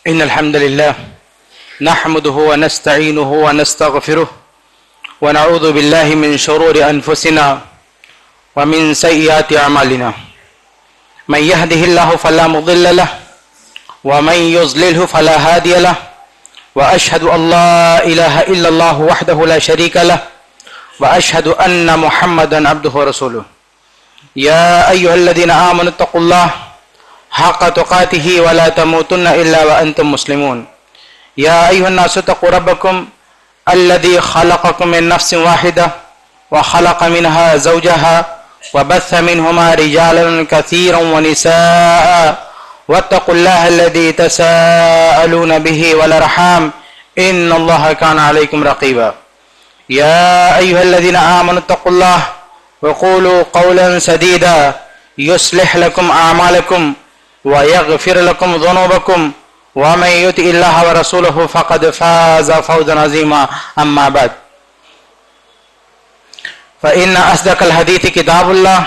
إن الحمد لله نحمده ونستعينه ونستغفره ونعوذ بالله من شرور أنفسنا ومن سيئات أعمالنا من يهده الله فلا مضل له ومن يضلله فلا هادي له وأشهد أن لا إله إلا الله وحده لا شريك له وأشهد أن محمدا عبده ورسوله يا أيها الذين آمنوا اتقوا الله حق تقاته ولا تموتن إلا وأنتم مسلمون يا أيها الناس اتقوا ربكم الذي خلقكم من نفس واحدة وخلق منها زوجها وبث منهما رجالا كثيرا ونساء واتقوا الله الذي تساءلون به والأرحام إن الله كان عليكم رقيبا يا أيها الذين آمنوا اتقوا الله وقولوا قولا سديدا يصلح لكم أعمالكم ويغفر لكم ذنوبكم ومن يطع الله ورسوله فقد فاز فوزا عظيما أما بعد فإن أصدق الحديث كتاب الله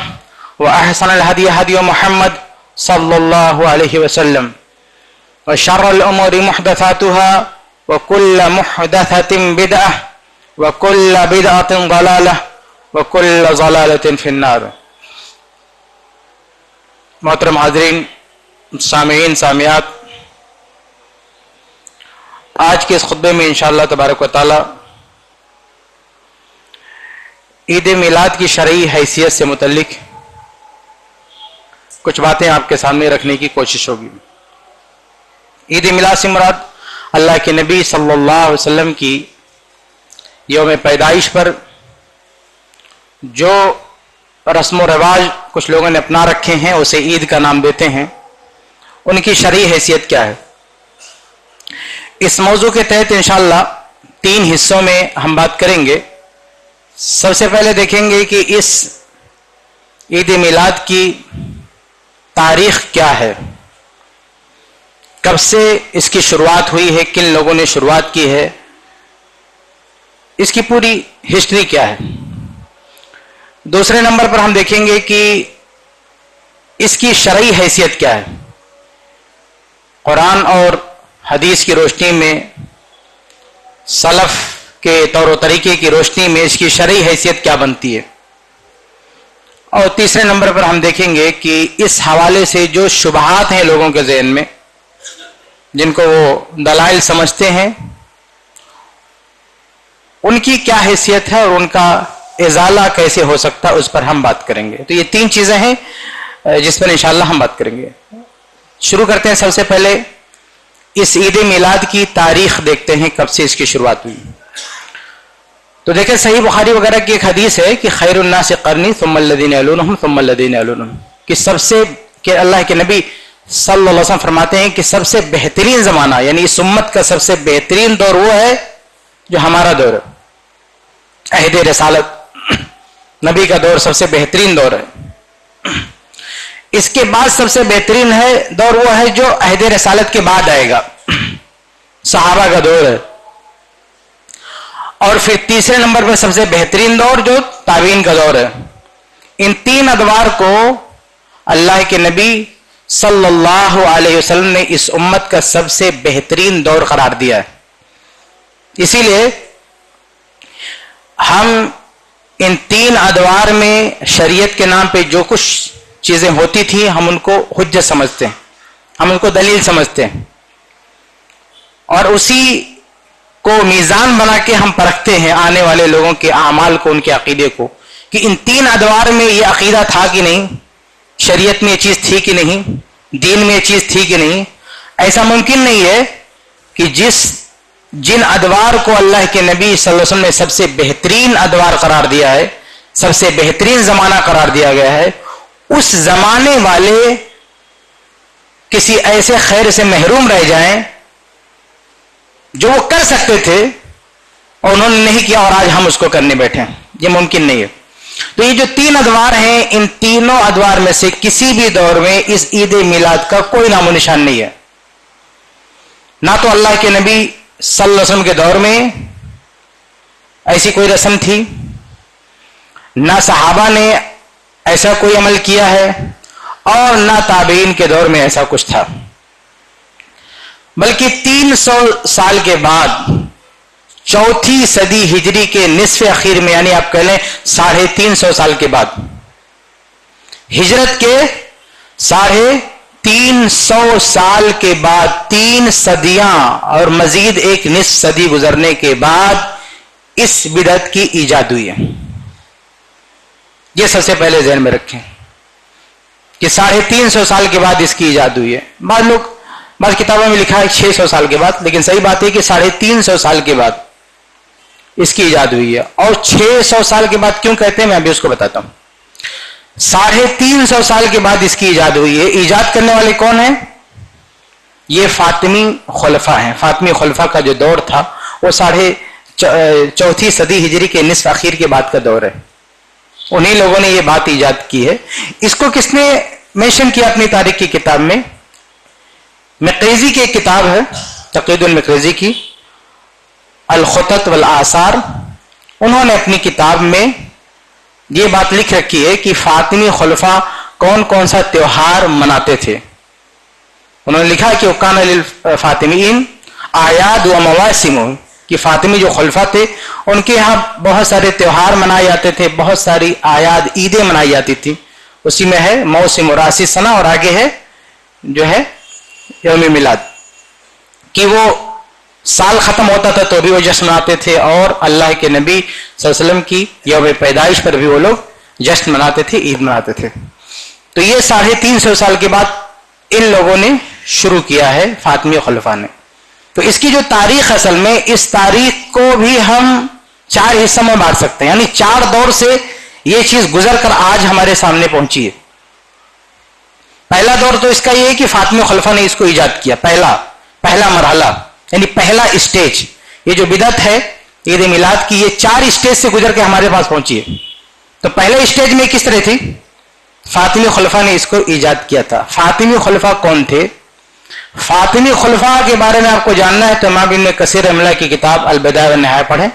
وأحسن الهدي هدي محمد صلى الله عليه وسلم وشر الأمور محدثاتها وكل محدثة بدعة وكل بدعة ضلالة وكل ضلالة في النار. محترم حاضرین، سامعین سامعات، آج کے اس خطبے میں انشاءاللہ تبارک و تعالی عید میلاد کی شرعی حیثیت سے متعلق کچھ باتیں آپ کے سامنے رکھنے کی کوشش ہوگی. عید میلاد سے مراد اللہ کے نبی صلی اللہ علیہ وسلم کی یوم پیدائش پر جو رسم و رواج کچھ لوگوں نے اپنا رکھے ہیں اسے عید کا نام دیتے ہیں، ان کی شرعی حیثیت کیا ہے. اس موضوع کے تحت انشاءاللہ 3 حصوں میں ہم بات کریں گے. سب سے پہلے دیکھیں گے کہ اس عید میلاد کی تاریخ کیا ہے، کب سے اس کی شروعات ہوئی ہے، کن لوگوں نے شروعات کی ہے، اس کی پوری ہسٹری کیا ہے. دوسرے نمبر پر ہم دیکھیں گے کہ اس کی شرعی حیثیت کیا ہے. قرآن اور حدیث کی روشنی میں، سلف کے طور و طریقے کی روشنی میں اس کی شرعی حیثیت کیا بنتی ہے. اور تیسرے نمبر پر ہم دیکھیں گے کہ اس حوالے سے جو شبہات ہیں لوگوں کے ذہن میں، جن کو وہ دلائل سمجھتے ہیں، ان کی کیا حیثیت ہے اور ان کا ازالہ کیسے ہو سکتا ہے، اس پر ہم بات کریں گے. تو یہ 3 چیزیں ہیں جس پر انشاءاللہ ہم بات کریں گے. شروع کرتے ہیں. سب سے پہلے اس عید میلاد کی تاریخ دیکھتے ہیں، کب سے اس کی شروعات ہوئی. تو دیکھیں صحیح بخاری وغیرہ کی ایک حدیث ہے کہ خیر الناس قرنی ثم الذین یلونہم ثم الذین یلونہم، کہ اللہ کے نبی صلی اللہ علیہ وسلم فرماتے ہیں کہ سب سے بہترین زمانہ، یعنی اس امت کا سب سے بہترین دور وہ ہے جو ہمارا دور ہے، عہد رسالت، نبی کا دور سب سے بہترین دور ہے. اس کے بعد سب سے بہترین ہے دور وہ ہے جو عہد رسالت کے بعد آئے گا، صحابہ کا دور ہے. اور پھر تیسرے نمبر پر سب سے بہترین دور جو تابعین کا دور ہے. ان 3 ادوار کو اللہ کے نبی صلی اللہ علیہ وسلم نے اس امت کا سب سے بہترین دور قرار دیا ہے. اسی لیے ہم ان 3 ادوار میں شریعت کے نام پہ جو کچھ چیزیں ہوتی تھیں ہم ان کو حجت سمجھتے ہیں، ہم ان کو دلیل سمجھتے ہیں، اور اسی کو میزان بنا کے ہم پرکھتے ہیں آنے والے لوگوں کے اعمال کو، ان کے عقیدے کو، کہ ان 3 ادوار میں یہ عقیدہ تھا کہ نہیں، شریعت میں یہ چیز تھی کہ نہیں، دین میں یہ چیز تھی کہ نہیں. ایسا ممکن نہیں ہے کہ جن ادوار کو اللہ کے نبی صلی اللہ علیہ وسلم نے سب سے بہترین ادوار قرار دیا ہے، سب سے بہترین زمانہ قرار دیا گیا ہے، اس زمانے والے کسی ایسے خیر سے محروم رہ جائیں جو وہ کر سکتے تھے اور انہوں نے نہیں کیا اور آج ہم اس کو کرنے بیٹھے ہیں. یہ ممکن نہیں ہے. تو یہ جو 3 ادوار ہیں، ان تینوں ادوار میں سے کسی بھی دور میں اس عید میلاد کا کوئی نام و نشان نہیں ہے. نہ تو اللہ کے نبی صلی اللہ علیہ وسلم کے دور میں ایسی کوئی رسم تھی، نہ صحابہ نے ایسا کوئی عمل کیا ہے، اور نہ تابعین کے دور میں ایسا کچھ تھا. بلکہ 300 سال کے بعد چوتھی صدی ہجری کے نصف اخیر میں، یعنی آپ کہہ لیں 350 سال کے بعد، ہجرت کے 350 سال کے بعد، 3 صدیاں اور مزید ایک نصف صدی گزرنے کے بعد اس بدعت کی ایجاد ہوئی ہے. یہ سب سے پہلے ذہن میں رکھیں کہ 350 سال کے بعد اس کی ایجاد ہوئی ہے. بعض کتابوں میں لکھا ہے 600 سال کے بعد، لیکن صحیح بات ہے کہ 350 سال کے بعد اس کی ایجاد ہوئی ہے. اور 600 سال کے بعد کیوں کہتے ہیں میں ابھی اس کو بتاتا ہوں. 350 سال کے بعد اس کی ایجاد ہوئی ہے. ایجاد کرنے والے کون ہیں؟ یہ فاطمی خلفاء ہیں. فاطمی خلفاء کا جو دور تھا وہ چوتھی صدی ہجری کے نصف اخیر کے بعد کا دور ہے. انہی لوگوں نے یہ بات ایجاد کی ہے. اس کو کس نے مینشن کیا اپنی تاریخ کی کتاب میں؟ مقریزی کی ایک کتاب ہے، تقید المقریزی کی، الخطط والآثار. انہوں نے اپنی کتاب میں یہ بات لکھ رکھی ہے کہ فاطمی خلفاء کون کون سا تیوہار مناتے تھے. انہوں نے لکھا کہ وکان للفاطمیین اعیاد و مواسم، کہ فاطمی جو خلفاء تھے ان کے ہاں بہت سارے تیوہار منائے جاتے تھے، بہت ساری اعیاد عیدیں منائی جاتی تھی. اسی میں ہے موسم راسی سنا، اور آگے ہے جو ہے یوم میلاد، کہ وہ سال ختم ہوتا تھا تو بھی وہ جشن مناتے تھے، اور اللہ کے نبی صلی اللہ علیہ وسلم کی یوم پیدائش پر بھی وہ لوگ جشن مناتے تھے، عید مناتے تھے. تو یہ 350 سال کے بعد ان لوگوں نے شروع کیا ہے، فاطمی خلفاء نے. تو اس کی جو تاریخ، اصل میں اس تاریخ کو بھی ہم 4 حصوں میں بانٹ سکتے ہیں، یعنی 4 دور سے یہ چیز گزر کر آج ہمارے سامنے پہنچی ہے. پہلا دور تو اس کا یہ ہے کہ فاطمی خلفاء نے اس کو ایجاد کیا. پہلا مرحلہ، یعنی پہلا اسٹیج. یہ جو بدعت ہے عید میلاد کی، یہ 4 اسٹیج سے گزر کے ہمارے پاس پہنچی ہے. تو پہلے اسٹیج میں کس طرح تھی؟ فاطمی خلفاء نے اس کو ایجاد کیا تھا. فاطمی خلفاء کون تھے؟ فاطمی خلفاء کے بارے میں آپ کو جاننا ہے تو امام ابن کثیر رحمہ اللہ کی کتاب البدایہ والنہایہ پڑھیں.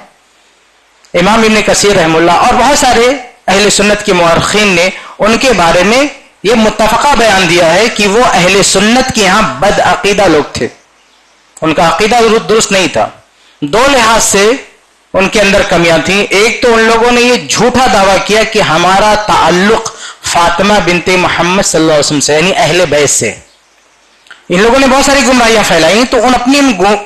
امام ابن کثیر رحمہ اللہ اور بہت سارے اہل سنت کے مورخین نے ان کے بارے میں یہ متفقہ بیان دیا ہے کہ وہ اہل سنت کے یہاں بد عقیدہ لوگ تھے. ان کا عقیدہ درست نہیں تھا. 2 لحاظ سے ان کے اندر کمیاں تھیں. ایک تو ان لوگوں نے یہ جھوٹا دعویٰ کیا کہ ہمارا تعلق فاطمہ بنت محمد صلی اللہ علیہ وسلم سے، یعنی اہل بیت سے. ان لوگوں نے بہت ساری گمراہیاں پھیلائی. تو ان اپنی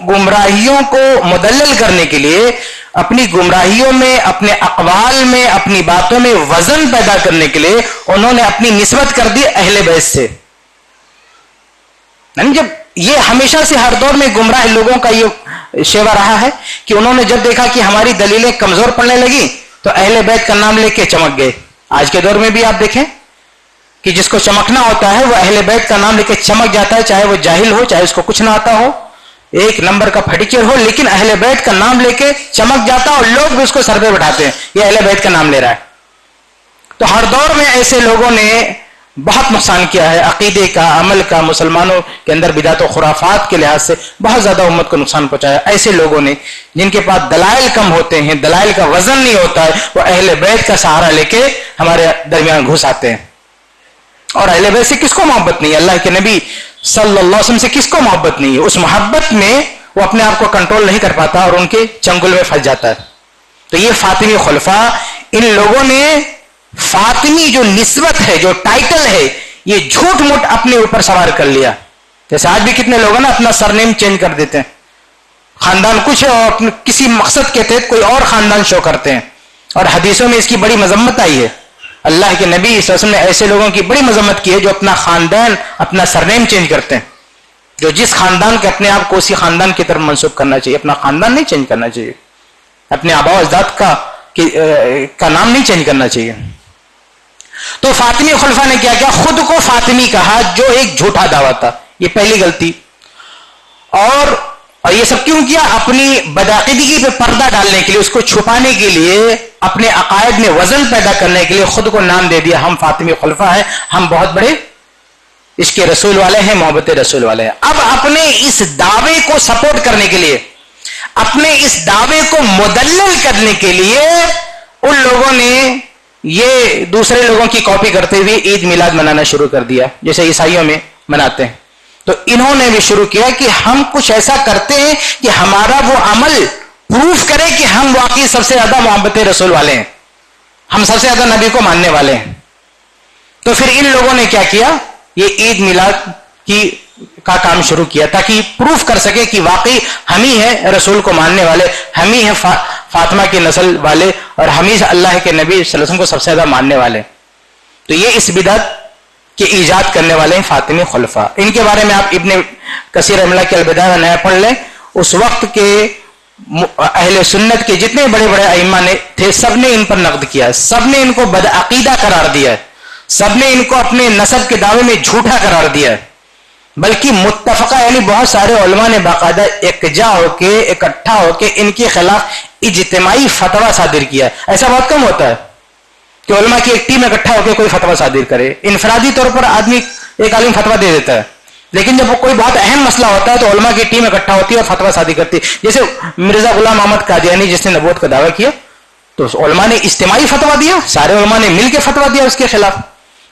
گمراہیوں کو مدلل کرنے کے لیے، اپنی گمراہیوں میں، اپنے اقوال میں، اپنی باتوں میں وزن پیدا کرنے کے لیے انہوں نے اپنی نسبت کر دی اہل بیت سے. یعنی جب یہ ہمیشہ سے ہر دور میں گمراہ لوگوں کا یہ شیوا رہا ہے کہ انہوں نے جب دیکھا کہ ہماری دلیلیں کمزور پڑنے لگی تو اہل بیت کا نام لے کے چمک گئے. آج کے دور میں بھی آپ دیکھیں کہ جس کو چمکنا ہوتا ہے وہ اہل بیت کا نام لے کے چمک جاتا ہے، چاہے وہ جاہل ہو، چاہے اس کو کچھ نہ آتا ہو، 1 نمبر کا پھٹیچر ہو، لیکن اہل بیت کا نام لے کے چمک جاتا ہے اور لوگ بھی اس کو سر پہ بٹھاتے ہیں، یہ اہل بیت کا نام لے رہا ہے. تو ہر دور میں ایسے لوگوں نے بہت نقصان کیا ہے، عقیدے کا، عمل کا، مسلمانوں کے اندر بدعت و خرافات کے لحاظ سے بہت زیادہ امت کو نقصان پہنچایا. ایسے لوگوں نے جن کے پاس دلائل کم ہوتے ہیں، دلائل کا وزن نہیں ہوتا ہے، وہ اہل بیت کا سہارا لے کے ہمارے درمیان گھس آتے ہیں. اور اہل بیت سے کس کو محبت نہیں ہے؟ اللہ کے نبی صلی اللہ علیہ وسلم سے کس کو محبت نہیں ہے؟ اس محبت میں وہ اپنے آپ کو کنٹرول نہیں کر پاتا اور ان کے چنگل میں پھنس جاتا ہے. تو یہ فاطمی خلفاء، ان لوگوں نے فاطمی جو نسبت ہے، جو ٹائٹل ہے، یہ جھوٹ موٹ اپنے اوپر سوار کر لیا. جیسے آج بھی کتنے لوگ ہیں نا اپنا سرنیم چینج کر دیتے ہیں، خاندان کچھ ہے اور اپنے کسی مقصد کے تحت کوئی اور خاندان شو کرتے ہیں. اور حدیثوں میں اس کی بڑی مذمت آئی ہے. اللہ کے نبی صلی اللہ علیہ وسلم نے ایسے لوگوں کی بڑی مذمت کی ہے جو اپنا خاندان، اپنا سرنیم چینج کرتے ہیں. جو جس خاندان کے اپنے آپ کو اسی خاندان کی طرف منسوب کرنا چاہیے، اپنا خاندان نہیں چینج کرنا چاہیے، اپنے آباء و اجداد کا نام نہیں چینج کرنا چاہیے. تو فاطمی خلفاء نے کیا کیا؟ خود کو فاطمی کہا، جو ایک جھوٹا دعویٰ تھا. یہ پہلی غلطی. اور یہ سب کیوں کیا؟ اپنی بدعقیدگی پہ پردہ ڈالنے کے لیے، اس کو چھپانے کے لیے، اپنے عقائد میں وزن پیدا کرنے کے لیے خود کو نام دے دیا ہم فاطمی خلفاء ہیں، ہم بہت بڑے عشق رسول والے ہیں، محبت رسول والے ہیں. اب اپنے اس دعوے کو سپورٹ کرنے کے لیے، اپنے اس دعوے کو مدلل کرنے کے لیے ان لوگوں نے یہ دوسرے لوگوں کی کاپی کرتے ہوئے عید میلاد منانا شروع کر دیا، جیسے عیسائیوں میں مناتے ہیں. تو انہوں نے بھی شروع کیا کہ ہم کچھ ایسا کرتے ہیں کہ ہمارا وہ عمل پروف کرے کہ ہم واقعی سب سے زیادہ محبت رسول والے ہیں، ہم سب سے زیادہ نبی کو ماننے والے ہیں۔ تو پھر ان لوگوں نے کیا کیا، یہ عید میلاد کا کام شروع کیا تاکہ پروف کر سکے کہ واقعی ہم ہی ہیں رسول کو ماننے والے، ہم ہی ہیں فاطمہ کی نسل والے، اور ہم ہی اللہ کے نبی صلی اللہ علیہ وسلم کو سب سے زیادہ ماننے والے۔ تو یہ اس بدعت کے ایجاد کرنے والے ہیں فاطمی خلفاء۔ ان کے بارے میں آپ ابن کثیر رحمہ اللہ کے البدایہ و نہایہ پڑھ لیں، اس وقت کے اہل سنت کے جتنے بڑے بڑے ائمہ نے تھے سب نے ان پر نقد کیا، سب نے ان کو بدعقیدہ قرار دیا، سب نے ان کو اپنے نسب کے دعوے میں جھوٹا قرار دیا، بلکہ متفقہ یعنی بہت سارے علماء نے باقاعدہ اکجا ہو کے اکٹھا ہو کے ان کے خلاف اجتماعی فتویٰ صادر کیا۔ ایسا بہت کم ہوتا ہے کہ علماء کی ایک ٹیم اکٹھا ہو کے کوئی فتویٰ صادر کرے، انفرادی طور پر آدمی ایک عالم فتویٰ دے دیتا ہے، لیکن جب کوئی بہت اہم مسئلہ ہوتا ہے تو علماء کی ٹیم اکٹھا ہوتی ہے اور فتویٰ صادر کرتی ہے۔ جیسے مرزا غلام احمد قادیانی جس نے نبوت کا دعویٰ کیا تو علماء نے اجتماعی فتویٰ دیا، سارے علماء نے مل کے فتویٰ دیا اس کے خلاف۔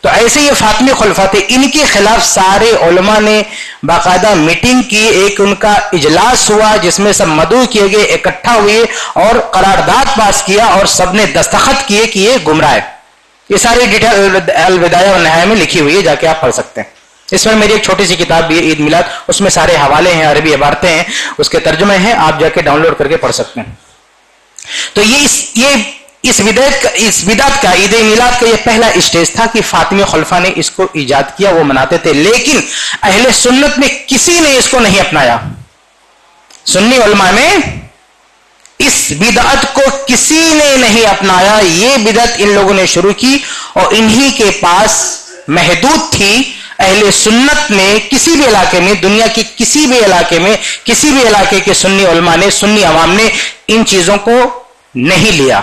تو ایسے یہ فاطمی خلفاء تھے، ان کے خلاف سارے علماء نے باقاعدہ میٹنگ کی، ایک ان کا اجلاس ہوا جس میں سب مدعو کیے گئے، اکٹھا ہوئے اور قرارداد پاس کیا اور سب نے دستخط کیے کہ یہ گمراہ ہے۔ یہ ساری ڈیٹیل البدایہ و نہایہ میں لکھی ہوئی ہے، جا کے آپ پڑھ سکتے ہیں۔ اس میں میری ایک چھوٹی سی کتاب بھی ہے عید میلاد، اس میں سارے حوالے ہیں، عربی عبارتیں ہیں، اس کے ترجمے ہیں، آپ جا کے ڈاؤن لوڈ کر کے پڑھ سکتے ہیں۔ تو اس بدعت کا عید میلاد کا یہ پہلا اسٹیج تھا کہ فاطمی خلفاء نے اس کو ایجاد کیا، وہ مناتے تھے، لیکن اہل سنت میں کسی نے اس کو نہیں اپنایا۔ سنی علماء میں اس بدعت کو کسی نے نہیں اپنایا، یہ بدعت ان لوگوں نے شروع کی اور انہی کے پاس محدود تھی۔ اہل سنت میں کسی بھی علاقے میں، دنیا کی کسی بھی علاقے میں، کسی بھی علاقے کے سنی علماء نے، سنی عوام نے ان چیزوں کو نہیں لیا،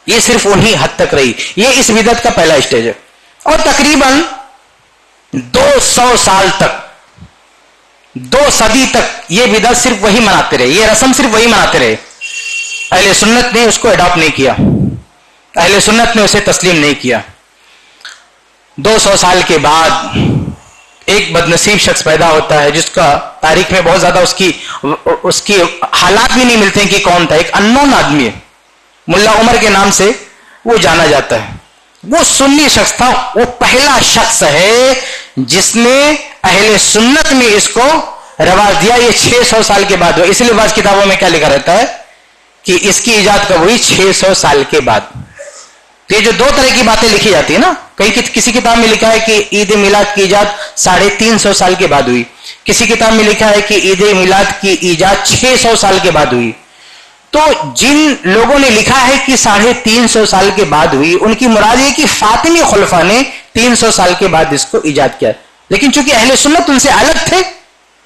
یہ صرف انہی حد تک رہی۔ یہ اس بدعت کا پہلا اسٹیج ہے، اور تقریباً 200 سال تک، 2 صدی تک یہ بدعت صرف وہی مناتے رہے، یہ رسم صرف وہی مناتے رہے۔ اہل سنت نے اس کو اڈاپٹ نہیں کیا، اہل سنت نے اسے تسلیم نہیں کیا۔ 200 سال کے بعد ایک بدنصیب شخص پیدا ہوتا ہے جس کا تاریخ میں بہت زیادہ اس کی حالات بھی نہیں ملتے ہیں کہ کون تھا، ایک اننون آدمی ہے، ملا عمر کے نام سے وہ جانا جاتا ہے۔ وہ سنی شخص تھا، وہ پہلا شخص ہے جس نے اہل سنت میں اس کو رواج دیا۔ یہ 600 سال کے بعد ہوا، اس لیے بعض کتابوں میں کیا لکھا رہتا ہے کہ اس کی ایجاد کب ہوئی، 600 سال کے بعد۔ تو یہ جو 2 طرح کی باتیں لکھی جاتی ہیں نا، کسی کتاب میں لکھا ہے کہ عید میلاد کی ایجاد 350 سال کے بعد ہوئی، کسی کتاب میں لکھا ہے کہ عید میلاد کی ایجاد 600 سال کے بعد ہوئی۔ تو جن لوگوں نے لکھا ہے کہ 350 سال کے بعد ہوئی، ان کی مراد یہ کہ فاطمی خلفاء نے 300 سال کے بعد اس کو ایجاد کیا، لیکن چونکہ اہل سنت ان سے الگ تھے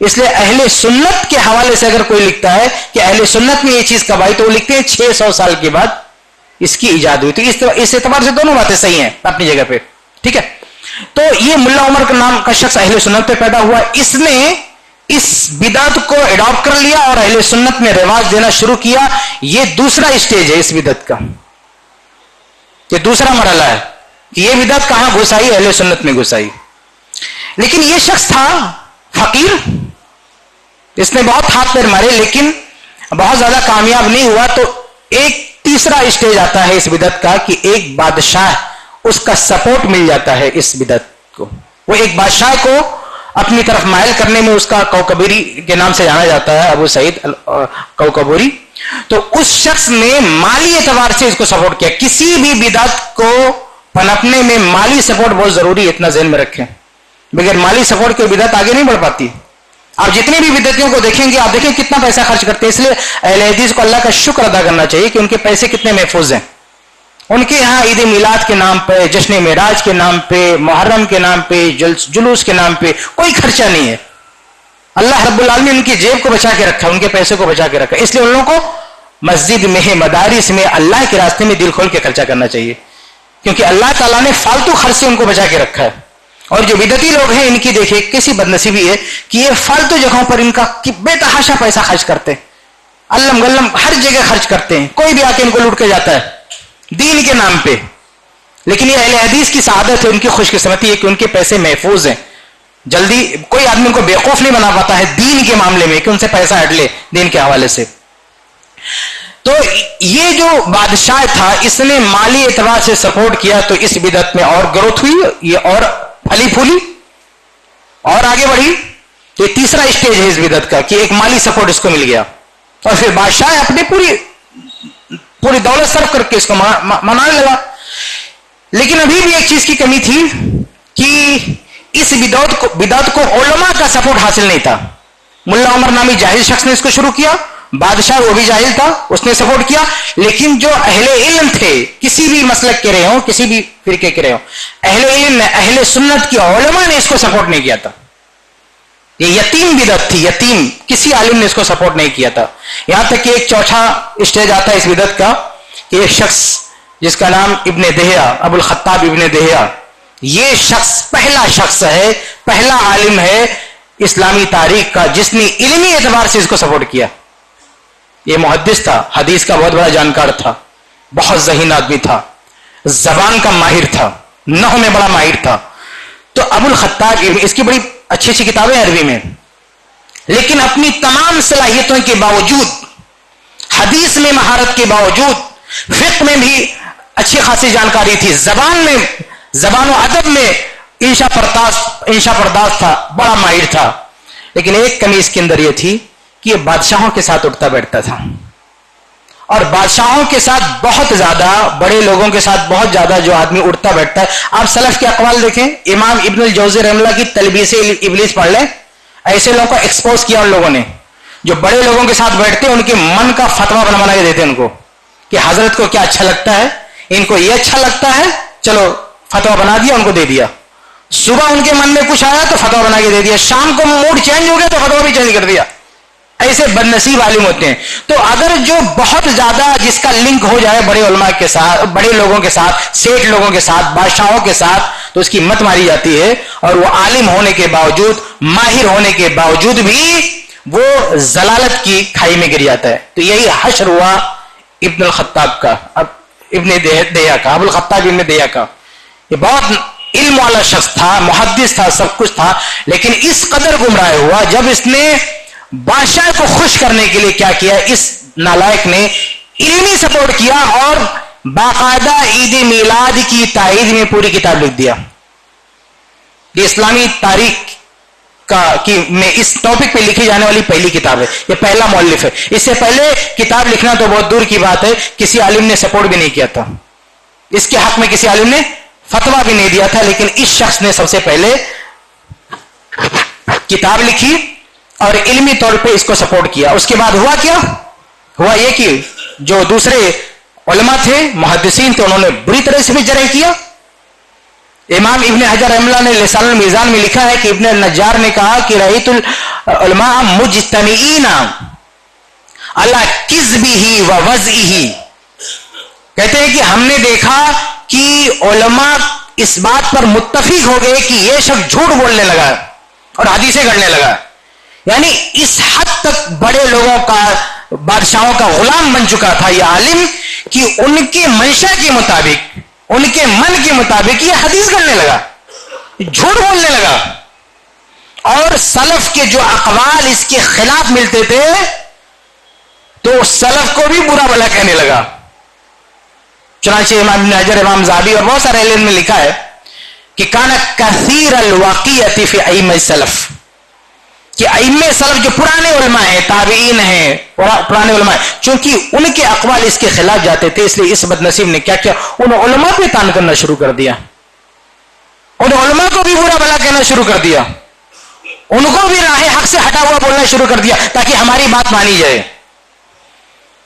اس لیے اہل سنت کے حوالے سے اگر کوئی لکھتا ہے کہ اہل سنت میں یہ چیز کب آئی تو وہ لکھتے ہیں 600 سال کے بعد اس کی ایجاد ہوئی۔ تو اس اعتبار سے دونوں باتیں صحیح ہیں اپنی جگہ پہ، ٹھیک ہے۔ تو یہ ملا عمر کا نام کا شخص اہل سنت پہ پیدا ہوا، اس نے اس بدعت کو اڈاپٹ کر لیا اور اہل سنت میں رواج دینا شروع کیا۔ یہ دوسرا اسٹیج ہے اس بدعت کا، یہ دوسرا مرحلہ ہے کہ یہ بدعت کہاں گھسائی، اہل سنت میں گھسائی۔ لیکن یہ شخص تھا فقیر، اس نے بہت ہاتھ پیر مارے لیکن بہت زیادہ کامیاب نہیں ہوا۔ تو ایک تیسرا اسٹیج آتا ہے اس بدعت کا کہ ایک بادشاہ اس کا سپورٹ مل جاتا ہے اس بدعت کو، وہ ایک بادشاہ کو اپنی طرف مائل کرنے میں، اس کا کوکبوری کے نام سے جانا جاتا ہے، ابو سعید کوکبوری۔ تو اس شخص نے مالی اعتبار سے اس کو سپورٹ کیا۔ کسی بھی بدعت کو پنپنے میں مالی سپورٹ بہت ضروری ہے، اتنا ذہن میں رکھیں، بغیر مالی سپورٹ کے بدعت آگے نہیں بڑھ پاتی۔ آپ جتنے بھی بدعتیوں کو دیکھیں گے، آپ دیکھیں کتنا پیسہ خرچ کرتے ہیں، اس لیے اہل حدیث کو اللہ کا شکر ادا کرنا چاہیے کہ ان کے پیسے کتنے محفوظ ہیں۔ ان کے ہاں عید میلاد کے نام پہ، جشن معراج کے نام پہ، محرم کے نام پہ، جلوس کے نام پہ کوئی خرچہ نہیں ہے۔ اللہ رب العالمین ان کی جیب کو بچا کے رکھا، ان کے پیسے کو بچا کے رکھا، اس لیے ان لوگوں کو مسجد میں، مدارس میں، اللہ کے راستے میں دل کھول کے خرچہ کرنا چاہیے، کیونکہ اللہ تعالیٰ نے فالتو خرچ سے ان کو بچا کے رکھا ہے۔ اور جو بدعتی لوگ ہیں ان کی دیکھیں کیسی بدنصیبی ہے کہ یہ فالتو جگہوں پر ان کا بے تحاشا پیسہ خرچ کرتے ہیں، علم گلم ہر جگہ خرچ کرتے ہیں، کوئی بھی آ کے ان کو لوٹ کے جاتا ہے دین کے نام پہ۔ لیکن یہ اہل حدیث کی سعادت ہے، ان کی خوش قسمتی ہے کہ ان کے پیسے محفوظ ہیں، جلدی کوئی آدمی ان کو بیوقوف نہیں بنا پاتا ہے دین کے معاملے میں کہ ان سے پیسہ ہٹ لے دین کے حوالے سے. تو یہ جو بادشاہ تھا اس نے مالی اعتبار سے سپورٹ کیا تو اس بدعت میں اور گروتھ ہوئی, یہ اور پھلی پھولی اور آگے بڑھی. تو یہ تیسرا اسٹیج ہے اس بدعت کا کہ ایک مالی سپورٹ اس کو مل گیا اور پھر بادشاہ اپنی پوری دولت صرف کر کے اس کو منانے لگا. لیکن ابھی بھی ایک چیز کی کمی تھی کہ اس بدعت کو علماء کا سپورٹ حاصل نہیں تھا. ملا عمر نامی جاہل شخص نے اس کو شروع کیا, بادشاہ وہ بھی جاہل تھا, اس نے سپورٹ کیا, لیکن جو اہل علم تھے کسی بھی مسلک کے رہے ہوں, کسی بھی فرقے کے رہے ہوں, اہل علم نے, اہل سنت کی علماء نے اس کو سپورٹ نہیں کیا تھا. یہ یتیم بدعت تھی, یتیم, کسی عالم نے اس کو سپورٹ نہیں کیا تھا. یہاں تک کہ ایک چوتھا اسٹیج آتا ہے اس بدعت کا کہ ایک شخص جس کا نام ابن دہیا, ابو الخطاب ابن دہیا, یہ شخص پہلا شخص ہے, پہلا عالم ہے اسلامی تاریخ کا جس نے علمی اعتبار سے اس کو سپورٹ کیا. یہ محدث تھا, حدیث کا بہت بڑا جانکار تھا, بہت ذہین آدمی تھا, زبان کا ماہر تھا, نحو میں بڑا ماہر تھا. تو ابو الخطاب, اس کی بڑی اچھی اچھی کتابیں ہیں عربی میں, لیکن اپنی تمام صلاحیتوں کے باوجود, حدیث میں مہارت کے باوجود, فقہ میں بھی اچھی خاصی جانکاری تھی, زبان و ادب میں انشا پرداز تھا, بڑا ماہر تھا. لیکن ایک کمی اس کے اندر یہ تھی کہ یہ بادشاہوں کے ساتھ اٹھتا بیٹھتا تھا, اور بادشاہوں کے ساتھ بہت زیادہ, بڑے لوگوں کے ساتھ بہت زیادہ جو آدمی اٹھتا بیٹھتا ہے. آپ سلف کے اقوال دیکھیں, امام ابن الجوزی رحمہ اللہ کی تلبیس ابلیس پڑھ لیں, ایسے لوگوں کو ایکسپوز کیا ان لوگوں نے جو بڑے لوگوں کے ساتھ بیٹھتے ہیں, ان کے من کا فتویٰ بنا کے دیتے ہیں ان کو کہ حضرت کو کیا اچھا لگتا ہے, ان کو یہ اچھا لگتا ہے, چلو فتویٰ بنا دیا, ان کو دے دیا. صبح ان کے من میں کچھ آیا تو فتویٰ بنا کے دے دیا, شام کو موڈ چینج ہو گیا تو فتویٰ بھی چینج کر دیا. ایسے بد نصیب عالم ہوتے ہیں. تو اگر جو بہت زیادہ جس کا لنک ہو جائے بڑے علماء کے ساتھ, بڑے لوگوں کے ساتھ, سیٹھ لوگوں کے ساتھ, بادشاہوں کے ساتھ, تو اس کی مت ماری جاتی ہے, اور وہ عالم ہونے کے باوجود, ماہر ہونے کے باوجود بھی وہ ضلالت کی کھائی میں گر جاتا ہے. تو یہی حشر ہوا ابن الخطاب کا, ابن دہیا کا, ابو الخطاب ابن دہیا کا. یہ بہت علم والا شخص تھا, محدث تھا, سب کچھ تھا, لیکن اس قدر گمراہ ہوا جب اس نے بادشاہ کو خوش کرنے کے لیے کیا کیا, اس نالائق نے علمی سپورٹ کیا اور باقاعدہ عید میلاد کی تائید میں پوری کتاب لکھ دیا. یہ اسلامی تاریخ میں اس ٹاپک پہ لکھی جانے والی پہلی کتاب ہے, یہ پہلا مؤلف ہے. اس سے پہلے کتاب لکھنا تو بہت دور کی بات ہے, کسی عالم نے سپورٹ بھی نہیں کیا تھا, اس کے حق میں کسی عالم نے فتویٰ بھی نہیں دیا تھا, لیکن اس شخص نے سب سے پہلے کتاب لکھی اور علمی طور پہ اس کو سپورٹ کیا. اس کے بعد ہوا کیا, ہوا یہ کہ جو دوسرے علماء تھے, محدثین تھے, انہوں نے بری طرح سے بھی جرح کیا. امام ابن حجر رحمہ اللہ نے لسان المیزان میں لکھا ہے کہ ابن النجار نے کہا کہ رأیت العلماء مجتمعین علی کذبہ و وضعہ, کہتے ہیں کہ ہم نے دیکھا کہ علماء اس بات پر متفق ہو گئے کہ یہ شخص جھوٹ بولنے لگا اور حدیثیں گھڑنے لگا. یعنی اس حد تک بڑے لوگوں کا, بادشاہوں کا غلام بن چکا تھا یہ عالم کہ ان کے منشا کے مطابق, ان کے من کے مطابق یہ حدیث گھڑنے لگا, جھوٹ بولنے لگا. اور سلف کے جو اقوال اس کے خلاف ملتے تھے تو سلف کو بھی برا بھلا کہنے لگا. چنانچہ امام ابن حجر, امام ذہبی اور بہت سارے علم نے لکھا ہے کہ کان کثیر الواقعۃ فی ائمہ السلف, کہ ائمہ سلف جو پرانے علماء ہیں, تابعین ہیں, پرانے علماء ہیں, چونکہ ان کے اقوال اس کے خلاف جاتے تھے, اس لیے اس بد نصیب نے کیا کیا, ان علماء پہ طعن کرنا شروع کر دیا, ان علماء کو بھی برا بھلا کہنا شروع کر دیا, ان کو بھی راہ حق سے ہٹا ہوا بولنا شروع کر دیا تاکہ ہماری بات مانی جائے.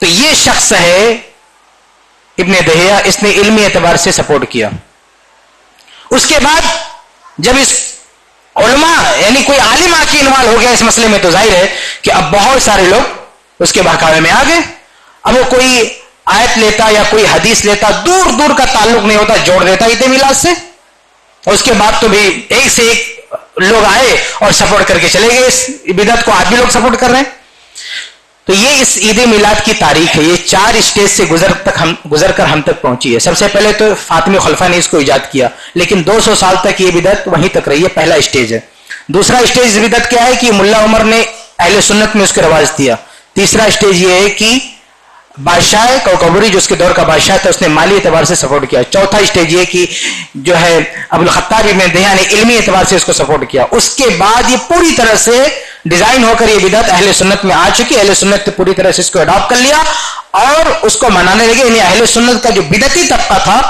تو یہ شخص ہے ابن دہیا, اس نے علمی اعتبار سے سپورٹ کیا. اس کے بعد جب اس علماء یعنی کوئی عالم آ کے انوالو ہو گیا اس مسئلے میں, تو ظاہر ہے کہ اب بہت سارے لوگ اس کے بہکاوے میں آ گئے. اب وہ کوئی آیت لیتا یا کوئی حدیث لیتا, دور دور کا تعلق نہیں ہوتا, جوڑ دیتا عید میلاد سے. اور اس کے بعد تو بھی ایک سے ایک لوگ آئے اور سپورٹ کر کے چلے گئے, اس بدعت کو آج بھی لوگ سپورٹ کر رہے ہیں. تو یہ اس عید میلاد کی تاریخ ہے, یہ 4 اسٹیج سے گزر کر ہم تک پہنچی ہے. سب سے پہلے تو فاطمی خلفاء نے اس کو ایجاد کیا, لیکن 200 سال تک یہ بدعت وہیں تک رہی ہے, پہلا اسٹیج ہے. دوسرا اسٹیج بدعت کیا ہے کہ ملا عمر نے اہل سنت میں اس کو رواج دیا. تیسرا اسٹیج یہ ہے کہ بادشاہ کوکبری جو اس کے دور کا بادشاہ تھا اس نے مالی اعتبار سے سپورٹ کیا. چوتھا اسٹیج یہ کہ جو ہے ابو الخطاب ابن دہیہ نے علمی اعتبار سے اس کو سپورٹ کیا. اس کے بعد یہ پوری طرح سے ڈیزائن ہو کر یہ بدعت اہل سنت میں آ چکی. اہل سنت نے پوری طرح سے اس کو اڈاپٹ کر لیا اور اس کو منانے لگے. یعنی اہل سنت کا جو بدعتی طبقہ تھا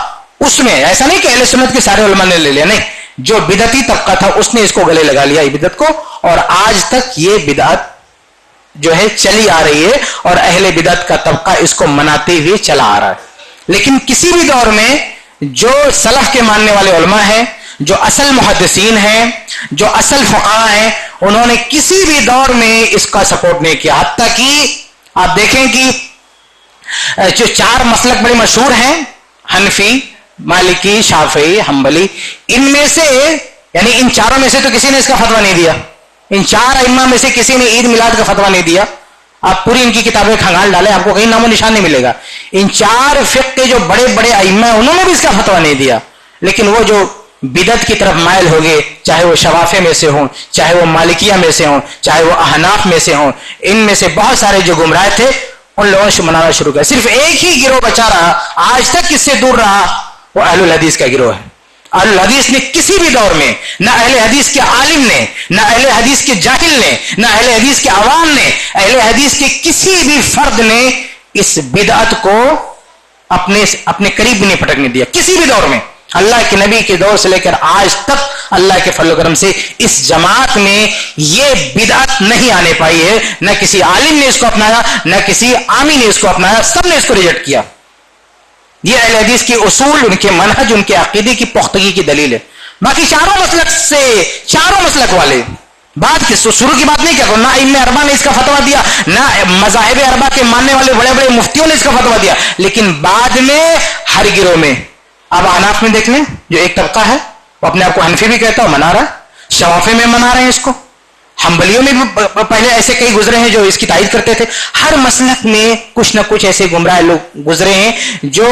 اس میں ایسا نہیں کہ اہل سنت کے سارے علماء نے لے لیا, نہیں, جو بدعتی طبقہ تھا اس نے اس کو گلے لگا لیا یہ بدعت کو, اور آج تک یہ بدعت جو ہے چلی آ رہی ہے اور اہل بدعت کا طبقہ اس کو مناتے ہوئے چلا آ رہا ہے. لیکن کسی بھی دور میں جو سلف کے ماننے والے علماء ہیں, جو اصل محدثین ہیں, جو اصل فقہاء ہیں, انہوں نے کسی بھی دور میں اس کا سپورٹ نہیں کیا. حتیٰ کہ آپ دیکھیں کہ جو 4 مسلک بڑے مشہور ہیں, حنفی, مالکی, شافعی, حنبلی, ان میں سے یعنی ان چاروں میں سے تو کسی نے اس کا فتویٰ نہیں دیا. ان 4 ائمہ میں سے کسی نے عید میلاد کا فتویٰ نہیں دیا. آپ پوری ان کی کتابیں کھنگال ڈالیں, آپ کو کہیں نام و نشان نہیں ملے گا. ان 4 فقہ کے جو بڑے بڑے ائمہ ہیں انہوں نے بھی اس کا فتویٰ نہیں دیا. لیکن وہ جو بدعت کی طرف مائل ہو گئے, چاہے وہ شوافع میں سے ہوں, چاہے وہ مالکیہ میں سے ہوں, چاہے وہ احناف میں سے ہوں, ان میں سے بہت سارے جو گمراہ تھے ان لوگوں نے منانا شروع کیا. صرف ایک ہی گروہ بچا رہا, آج تک اس سے دور رہا, وہ اہل الحدیث کا گروہ ہے. اہل الحدیث نے کسی بھی دور میں, نہ اہل حدیث کے عالم نے, نہ اہل حدیث کے جاہل نے, نہ اہل حدیث کے عوام نے, اہل حدیث کے کسی بھی فرد نے اس بدعت کو اپنے قریب بھی نہیں پھٹکنے دیا کسی بھی دور میں. اللہ کے نبی کے دور سے لے کر آج تک اللہ کے فضل و کرم سے اس جماعت میں یہ بدعت نہیں آنے پائی ہے. نہ کسی عالم نے اس کو اپنایا, نہ کسی عامی نے اس کو اپنایا, سب نے اس کو ریجیکٹ کیا. یہ اہل حدیث کے اصول, ان کے منہج, ان کے عقیدے کی پختگی کی دلیل ہے. باقی چاروں مسلک والے بات کی شروع کی بات نہیں کیا, نہ ائمہ اربعہ نے اس کا فتویٰ دیا, نہ مذاہب اربعہ کے ماننے والے بڑے بڑے مفتیوں نے اس کا فتویٰ دیا. لیکن بعد میں ہر گروہ میں, اب احناف میں دیکھ لیں, جو ایک طبقہ ہے وہ اپنے آپ کو حنفی بھی کہتا ہے, منا رہا ہے. شوافی میں منا رہے ہیں اس کو. حنبلیوں میں بھی پہلے ایسے کئی گزرے ہیں جو اس کی تائید کرتے تھے. ہر مسلک میں کچھ نہ کچھ ایسے گمراہ لوگ گزرے ہیں جو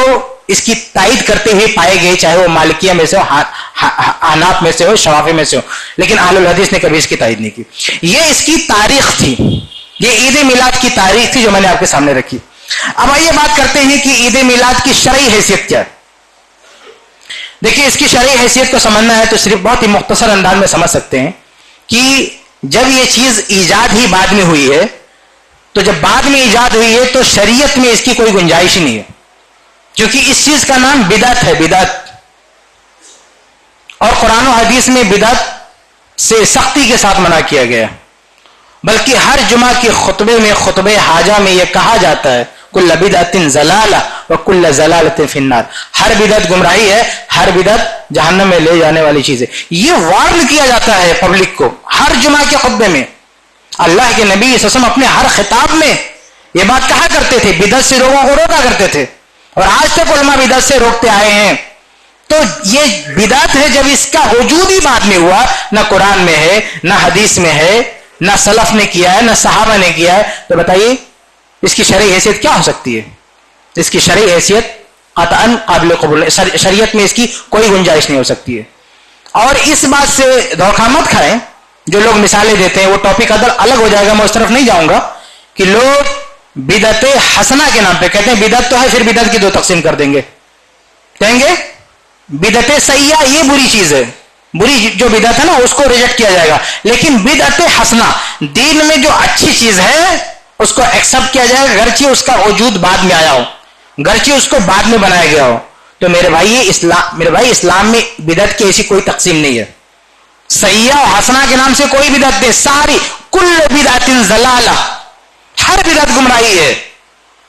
اس کی تائید کرتے ہوئے پائے گئے, چاہے وہ مالکیہ میں سے ہو, احناف میں سے ہو, شوافی میں سے ہو. لیکن اہل الحدیث نے کبھی اس کی تائید نہیں کی. یہ اس کی تاریخ تھی, یہ عید میلاد کی تاریخ تھی جو میں نے آپ کے سامنے رکھی. اب آئیے بات کرتے ہیں کہ عید میلاد کی شرعی حیثیت کیا ہے. دیکھیے, اس کی شرعی حیثیت کو سمجھنا ہے تو صرف بہت ہی مختصر انداز میں سمجھ سکتے ہیں کہ جب یہ چیز ایجاد ہی بعد میں ہوئی ہے, تو جب بعد میں ایجاد ہوئی ہے تو شریعت میں اس کی کوئی گنجائش ہی نہیں ہے, کیونکہ اس چیز کا نام بدعت ہے, بدعت. اور قرآن و حدیث میں بدعت سے سختی کے ساتھ منع کیا گیا, بلکہ ہر جمعہ کے خطبے میں, خطبہ حاجہ میں یہ کہا جاتا ہے کل بدعت ضلالہ وکل ضلالۃ فی النار. ہر بدعت گمراہی ہے, ہر بدعت جہنم میں لے جانے والی چیز ہے. یہ وارن کیا جاتا ہے پبلک کو ہر جمعہ کے خطبے میں. اللہ کے نبی صلی اللہ علیہ وسلم اپنے ہر خطاب میں یہ بات کہا کرتے تھے, بدعت سے لوگوں کو روکا کرتے تھے, اور آج تک علماء بدعت سے روکتے آئے ہیں. تو یہ بدعت ہے جب اس کا وجود ہی بعد میں ہوا, نہ قرآن میں ہے, نہ حدیث میں ہے, نہ سلف نے کیا ہے, نہ صحابہ نے کیا ہے, تو بتائیے اس کی شرعی حیثیت کیا ہو سکتی ہے؟ اس کی شرعی حیثیت قطعاً قابل قبول, شریعت میں اس کی کوئی گنجائش نہیں ہو سکتی ہے. اور اس بات سے دھوکہ مت کھائیں جو لوگ مثالیں دیتے ہیں, وہ ٹاپک الگ ہو جائے گا, میں اس طرف نہیں جاؤں گا, کہ لوگ بدعت حسنہ کے نام پہ کہتے ہیں بدعت تو ہے, پھر بدعت کی 2 تقسیم کر دیں گے, کہیں گے بدعت سیئہ یہ بری چیز ہے, بری جو بدعت ہے نا اس کو ریجیکٹ کیا جائے گا, لیکن بدعت حسنہ دین میں جو اچھی چیز ہے اس کو ایکسپٹ کیا جائے گا, گرچہ اس کا وجود بعد میں آیا ہو, گرچہ اس کو بعد میں بنایا گیا ہو. تو میرے بھائی اسلام میں بدعت کی ایسی کوئی تقسیم نہیں ہے. سیئہ و حسنہ کے نام سے کوئی بدعت نہیں, ساری کل بدعت ضلالہ, ہر بدعت گمراہی ہے.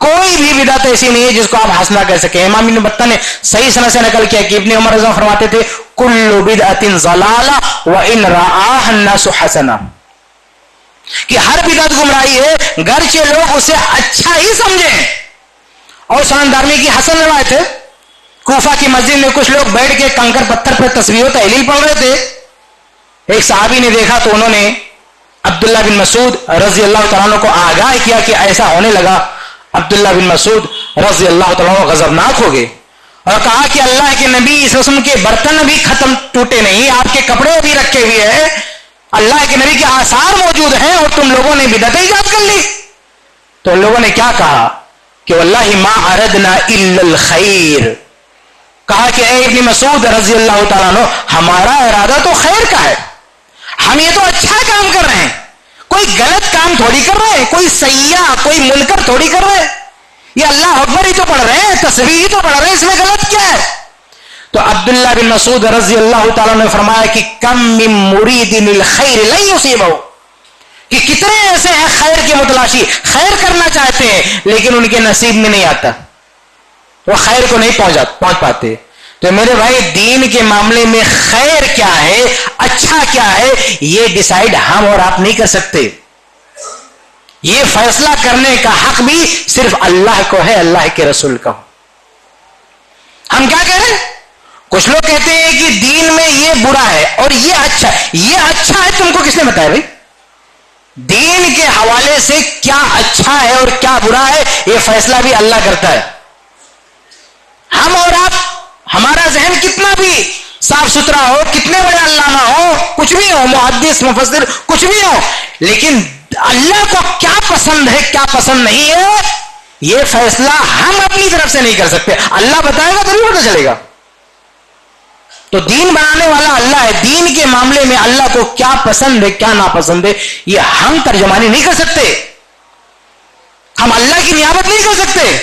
کوئی بھی بدعت ایسی نہیں ہے جس کو آپ حسنہ کہہ سکیں. امام ابن بطہ نے صحیح سند سے نقل کیا کہ ابن عمر رضی اللہ عنہ فرماتے تھے کل بدعت ضلالہ وان رآها الناس حسنہ, کہ ہر بدعت گمراہی ہے گرچہ لوگ اسے اچھا ہی سمجھیں. اور سنن دارمی کی حسن روایت ہے, کوفہ کی مسجد میں کچھ لوگ بیٹھ کے کنکر پتھر پر تسبیح و تحلیل پڑھ رہے تھے. ایک صحابی نے دیکھا تو انہوں نے عبداللہ بن مسعود رضی اللہ تعالیٰ عنہ کو آگاہ کیا کہ ایسا ہونے لگا. عبداللہ بن مسعود رضی اللہ تعالیٰ عنہ غضبناک ہو گئے اور کہا کہ اللہ کے نبی صلی اللہ علیہ وسلم کے برتن بھی ختم ٹوٹے نہیں, آپ کے کپڑے بھی رکھے ہوئے ہیں, اللہ کے نبی کے آثار موجود ہیں اور تم لوگوں نے بدعتیں ایجاد کر لی. تو لوگوں نے کیا کہا کہ واللہ ما اردنا الا الخیر. کہا کہ اے ابن مسعود رضی اللہ تعالیٰ عنہ ہمارا ارادہ تو خیر کا ہے, ہم یہ تو اچھا کام کر رہے ہیں, کوئی غلط کام تھوڑی کر رہے ہیں, کوئی سیاح کوئی منکر تھوڑی کر رہے ہیں, یہ اللہ اکبر ہی تو پڑھ رہے ہیں, تسبیح ہی تو پڑھ رہے ہیں, اس میں غلط کیا ہے؟ تو عبداللہ بن مسعود رضی اللہ تعالیٰ نے فرمایا کہ کم من مرید للخیر لن یصیبہ, کہ کتنے ایسے ہیں خیر کے متلاشی, خیر کرنا چاہتے ہیں لیکن ان کے نصیب میں نہیں آتا, وہ خیر کو نہیں پہنچ پاتے. تو میرے بھائی دین کے معاملے میں خیر کیا ہے, اچھا کیا ہے, یہ ڈیسائیڈ ہم اور آپ نہیں کر سکتے. یہ فیصلہ کرنے کا حق بھی صرف اللہ کو ہے, اللہ کے رسول کا. ہم کیا کہہ رہے ہیں؟ کچھ لوگ کہتے ہیں کہ دین میں یہ برا ہے اور یہ اچھا ہے. یہ اچھا ہے تم کو کس نے بتایا بھائی؟ دین کے حوالے سے کیا اچھا ہے اور کیا برا ہے یہ فیصلہ بھی اللہ کرتا ہے. ہم اور آپ, ہمارا ذہن کتنا بھی صاف ستھرا ہو, کتنے بڑے علامہ ہو, کچھ بھی ہو, محدث مفسر کچھ بھی ہو, لیکن اللہ کو کیا پسند ہے کیا پسند نہیں ہے یہ فیصلہ ہم اپنی طرف سے نہیں کر سکتے. اللہ بتائے گا تو نہیں پتہ چلے گا. تو دین بنانے والا اللہ ہے. دین کے معاملے میں اللہ کو کیا پسند ہے کیا ناپسند ہے یہ ہم ترجمانی نہیں کر سکتے, ہم اللہ کی نیابت نہیں کر سکتے.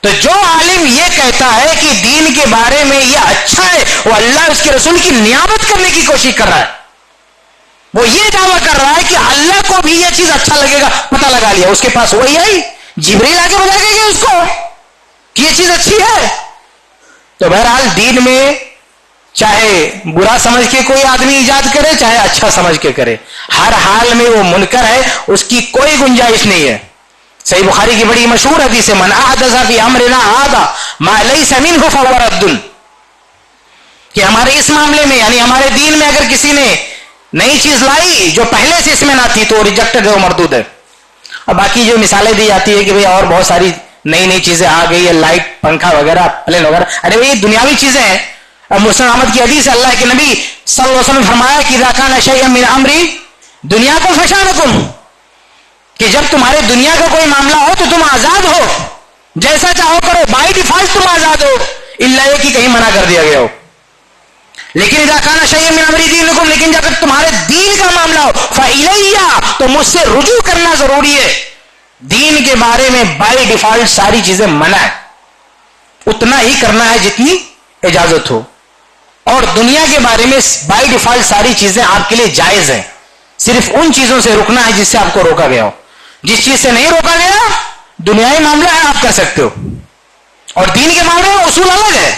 تو جو عالم یہ کہتا ہے کہ دین کے بارے میں یہ اچھا ہے, وہ اللہ اس کے رسول کی نیابت کرنے کی کوشش کر رہا ہے. وہ یہ دعویٰ کر رہا ہے کہ اللہ کو بھی یہ چیز اچھا لگے گا, پتہ لگا لیا, اس کے پاس وہی آئی, جبریل آ کے بتا گئے اس کو کہ یہ چیز اچھی ہے. تو بہرحال دین میں چاہے برا سمجھ کے کوئی آدمی ایجاد کرے چاہے اچھا سمجھ کے کرے, ہر حال میں وہ منکر ہے, اس کی کوئی گنجائش نہیں ہے. صحیح بخاری کی بڑی مشہور حدیث ہے من احدث فی امرنا ھذا ما لیس منہ فہو رد, کہ ہمارے اس معاملے میں یعنی ہمارے دین میں اگر کسی نے نئی چیز لائی جو پہلے سے اس میں نہ تھی تو ریجیکٹڈ ہے, وہ مردود ہے. اور باقی جو مثالیں دی جاتی ہے کہ بھئی اور بہت ساری نئی نئی چیزیں آ گئی ہے, لائٹ پنکھا وغیرہ پلین وغیرہ, ارے بھئی دنیاوی چیزیں ہیں. مسلم احمد کی حدیث ہے, اللہ کے نبی صلی اللہ علیہ وسلم فرمایا کہ اذا کان شیئا من امری دنیاکم فشانکم, کہ جب تمہارے دنیا کا کوئی معاملہ ہو تو تم آزاد ہو, جیسا چاہو کرو, بائی ڈیفالٹ تم آزاد ہو, الا یہ کہ کہیں منع کر دیا گیا ہو. لیکن اذا کان شیئا من امری دینکم, لیکن جب تمہارے دین کا معاملہ ہو فالیہ, تو مجھ سے رجوع کرنا ضروری ہے. دین کے بارے میں بائی ڈیفالٹ ساری چیزیں منع ہے, اتنا ہی کرنا ہے جتنی اجازت ہو, اور دنیا کے بارے میں بائی ڈیفالٹ ساری چیزیں آپ کے لیے جائز ہیں. صرف ان چیزوں سے رکنا ہے جس سے آپ کو روکا گیا ہو. جس چیز سے نہیں روکا گیا دنیاوی معاملہ ہے آپ کر سکتے ہو, اور دین کے معاملے میں اصول الگ ہے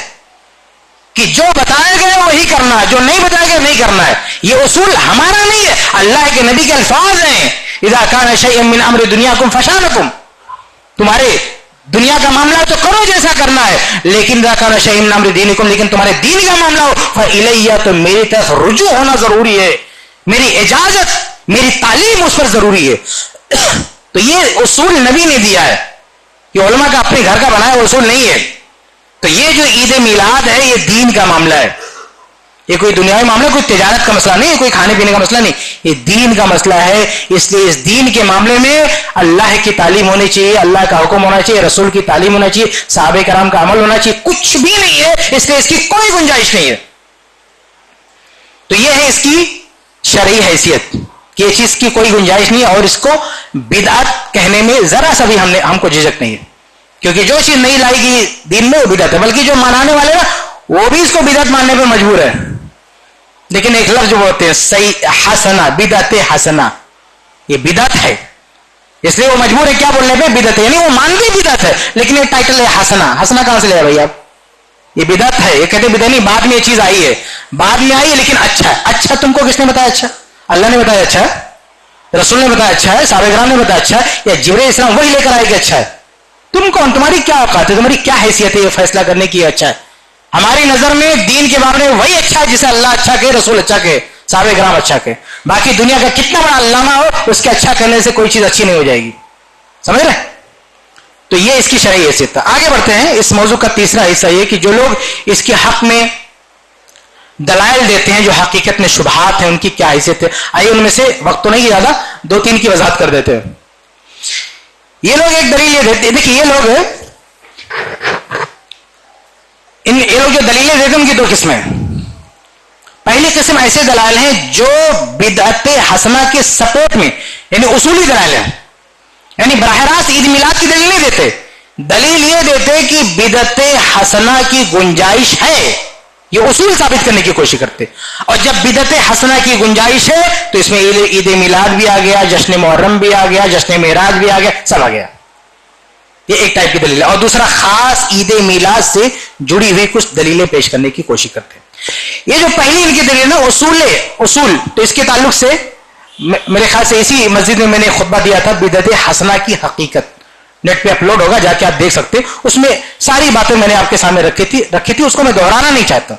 کہ جو بتایا گیا وہی کرنا ہے, جو نہیں بتایا گیا نہیں کرنا ہے. یہ اصول ہمارا نہیں ہے, اللہ کے نبی کے الفاظ ہیں اذا کان شیئا من امر دنیاکم فشانکم, تمہارے دنیا کا معاملہ تو کرو جیسا کرنا ہے, لیکن اذا کان شیئا من امر دینکم, لیکن تمہارے دین کا معاملہ ہو فالیہ, تو میری طرف رجوع ہونا ضروری ہے, میری اجازت میری تعلیم اس پر ضروری ہے. تو یہ اصول نبی نے دیا ہے, یہ علماء کا اپنے گھر کا بنایا وہ اصول نہیں ہے. تو یہ جو عید میلاد ہے یہ دین کا معاملہ ہے, یہ کوئی دنیاوی معاملہ, کوئی تجارت کا مسئلہ نہیں, کوئی کھانے پینے کا مسئلہ نہیں, یہ دین کا مسئلہ ہے. اس لیے اس دین کے معاملے میں اللہ کی تعلیم ہونی چاہیے, اللہ کا حکم ہونا چاہیے, رسول کی تعلیم ہونا چاہیے, صحابہ کرام کا عمل ہونا چاہیے. کچھ بھی نہیں ہے, اس لیے اس کی کوئی گنجائش نہیں ہے. تو یہ ہے اس کی شرعی حیثیت کہ یہ چیز کی کوئی گنجائش نہیں ہے, اور اس کو بدعت کہنے میں ذرا سا بھی ہم کو جھجک نہیں ہے, کیونکہ جو چیز نہیں لائی گی دین میں وہ بدعت ہے. بلکہ جو منانے والے نا وہ بھی اس کو بدعت ماننے پہ مجبور ہے. لیکن ایک لفظ جو بولتے ہیں صحیح حسنہ, بدعت حسنہ, یہ بدعت ہے, اس لیے وہ مجبور ہے کیا بولنے پہ بدعت ہے, یعنی وہ مانتے بدعت ہے لیکن یہ ٹائٹل ہے حسنہ. حسنہ کہاں سے لے بھائی آپ, یہ بدعت ہے, یہ کہتے بدعت نہیں, بعد میں یہ چیز آئی ہے, بعد میں آئی ہے لیکن اچھا ہے. اچھا تم کو کس نے بتایا اچھا؟ اللہ نے بتایا اچھا ہے, رسول نے بتایا اچھا ہے, صحابہ کرام نے بتایا اچھا ہے, یا جبرائیل السلام وہی لے کر آئے کہ اچھا ہے؟ تم کون, تمہاری کیا اوقات ہے, تمہاری کیا حیثیت ہے یہ فیصلہ کرنے کی اچھا ہے؟ ہماری نظر میں دین کے بارے میں وہی اچھا ہے جسے اللہ اچھا کہے, رسول اچھا کہے, صحابہ کرام اچھا کہے. باقی دنیا کا کتنا بڑا علامہ ہو اس کے اچھا کرنے سے کوئی چیز اچھی نہیں ہو جائے گی, سمجھ رہے؟ تو یہ اس کی شرعی حیثیت تھا. آگے بڑھتے ہیں. اس موضوع کا تیسرا حصہ یہ کہ جو لوگ اس کے حق میں دلائل دیتے ہیں جو حقیقت میں شبہات ہیں ان کی کیا حیثیت ہے. آئیے ان میں سے وقت تو نہیں زیادہ 2-3 کی وضاحت کر دیتے ہیں. یہ لوگ ایک دلیل یہ دیتے ہیں, دیکھیے یہ لوگ جو دلیلیں دیتے ہیں ان کی 2 قسمیں. پہلی قسم ایسے دلائل ہیں جو بدعت حسنہ کے سپورٹ میں, یعنی اصولی دلائل ہیں, یعنی براہ راست عید میلاد کی دلیل نہیں دیتے, دلیل یہ دیتے کہ بدعت حسنہ کی گنجائش ہے, یہ اصول ثابت کرنے کی کوشش کرتے. اور جب بدعت حسنہ کی گنجائش ہے تو اس میں عید میلاد بھی آ گیا, جشن محرم بھی آ گیا, جشن معراج بھی آ گیا, سب آ گیا. یہ ایک ٹائپ کی دلیل ہے. اور دوسرا خاص عید میلاد سے جڑی ہوئی کچھ دلیلیں پیش کرنے کی کوشش کرتے ہیں. یہ جو پہلی ان کی دلیل نا اصول, تو اس کے تعلق سے میرے خیال سے اسی مسجد میں نے خطبہ دیا تھا, بدعت حسنہ کی حقیقت, نیٹ پہ اپلوڈ ہوگا, جا کے آپ دیکھ سکتے. اس میں ساری باتیں میں نے آپ کے سامنے رکھی تھی, اس کو میں دہرانا نہیں چاہتا.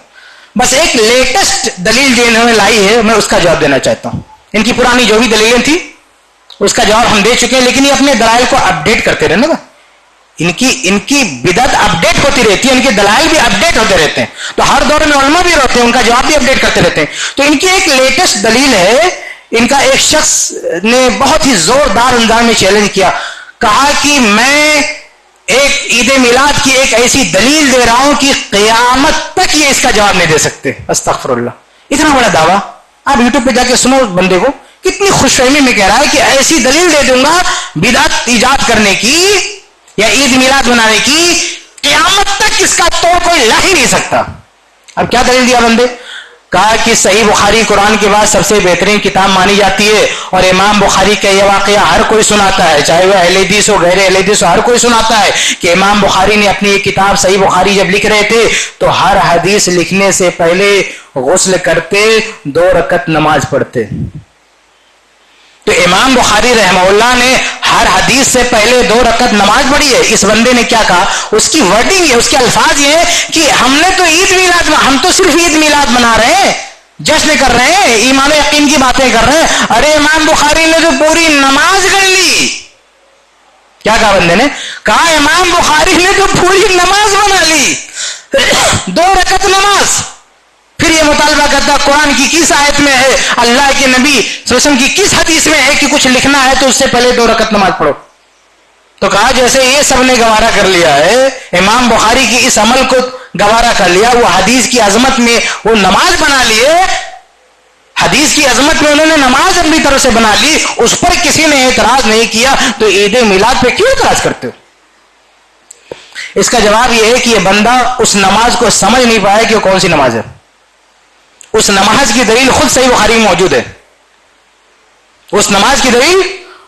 بس ایک لیٹسٹ دلیل جو انہوں نے لائی ہے میں اس کا جواب دینا چاہتا ہوں. ان کی پرانی جو بھی دلیلیں تھی اس کا جواب ہم دے چکے ہیں, لیکن یہ اپنے دلائل کو اپڈیٹ کرتے رہنا گا. ان کی بدعت اپڈیٹ ہوتی رہتی ہے, ان کے دلائل بھی اپڈیٹ ہوتے رہتے ہیں. تو ہر دور میں علماء بھی رہتے ہیں, ان کا جواب بھی اپڈیٹ کرتے رہتے ہیں. تو ان کی ایک لیٹسٹ دلیل ہے, ان کا ایک شخص نے بہت ہی زوردار انداز میں چیلنج کیا, کہا کہ میں ایک عید میلاد کی ایک ایسی دلیل دے رہا ہوں کہ قیامت تک یہ اس کا جواب نہیں دے سکتے. استغفر اللہ, اتنا بڑا دعویٰ. آپ یوٹیوب پہ جا کے سنو اس بندے کو, کتنی خوش فہمی میں کہہ رہا ہے کہ ایسی دلیل دے دوں گا بدعت ایجاد کرنے کی یا عید میلاد منانے کی, قیامت تک اس کا توڑ کوئی لا ہی نہیں سکتا. اب کیا دلیل دیا بندے, کہا کہ صحیح بخاری قرآن کے بعد سب سے بہترین کتاب مانی جاتی ہے, اور امام بخاری کا یہ واقعہ ہر کوئی سناتا ہے, چاہے وہ اہل حدیث ہو غیر اہل حدیث ہو, ہر کوئی سناتا ہے کہ امام بخاری نے اپنی یہ کتاب صحیح بخاری جب لکھ رہے تھے تو ہر حدیث لکھنے سے پہلے غسل کرتے, 2 رکعت نماز پڑھتے. تو امام بخاری رحمہ اللہ نے ہر حدیث سے پہلے 2 رکعت نماز پڑھی ہے. اس بندے نے کیا کہا, اس کی ورڈنگ ہے, اس کے الفاظ یہ ہے کہ ہم نے تو عید میلاد, ہم تو صرف عید میلاد منا رہے ہیں, جشن کر رہے ہیں, ایمان و یقین کی باتیں کر رہے ہیں. ارے امام بخاری نے تو پوری نماز کر لی. کیا کہا بندے نے, کہا امام بخاری نے تو پوری نماز بنا لی, 2 رکعت نماز. پھر یہ مطالبہ کرتا قرآن کی کس آیت میں ہے, اللہ کے نبی صلی اللہ علیہ وسلم کی کس حدیث میں ہے کہ کچھ لکھنا ہے تو اس سے پہلے 2 رکعت نماز پڑھو. تو کہا جیسے یہ سب نے گوارا کر لیا ہے, امام بخاری کی اس عمل کو گوارا کر لیا, وہ حدیث کی عظمت میں وہ نماز بنا لیے, حدیث کی عظمت میں انہوں نے نماز اپنی طرف سے بنا لی, اس پر کسی نے اعتراض نہیں کیا, تو عید میلاد پہ کیوں اعتراض کرتے ہو؟ اس کا جواب یہ ہے کہ یہ بندہ اس نماز کو سمجھ نہیں پایا کہ وہ کون سی نماز ہے. اس نماز کی دلیل خود صحیح بخاری میں موجود ہے. اس نماز کی دلیل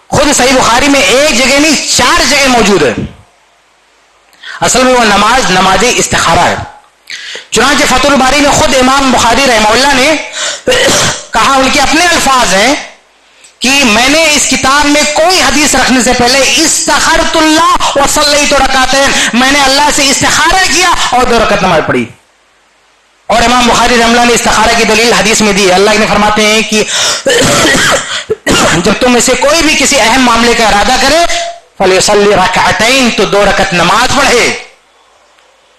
خود صحیح بخاری میں 1 جگہ نہیں 4 جگہ موجود ہے. اصل میں وہ نماز استخارہ ہے. چنانچہ فتح الباری میں خود امام بخاری رحمہ اللہ نے کہا, ان کے اپنے الفاظ ہیں کہ میں نے اس کتاب میں کوئی حدیث رکھنے سے پہلے استخرت اللہ وصلیت رکعتین, میں نے اللہ سے استخارہ کیا اور 2 رکعت نماز پڑھی. اور امام بخاری رحمہ اللہ نے استخارہ کی دلیل حدیث میں دی. اللہ نے فرماتے ہیں کہ جب تم میں سے کوئی بھی کسی اہم معاملے کا ارادہ کرے فلیصلی رکعتین, تو 2 رکعت نماز پڑھے.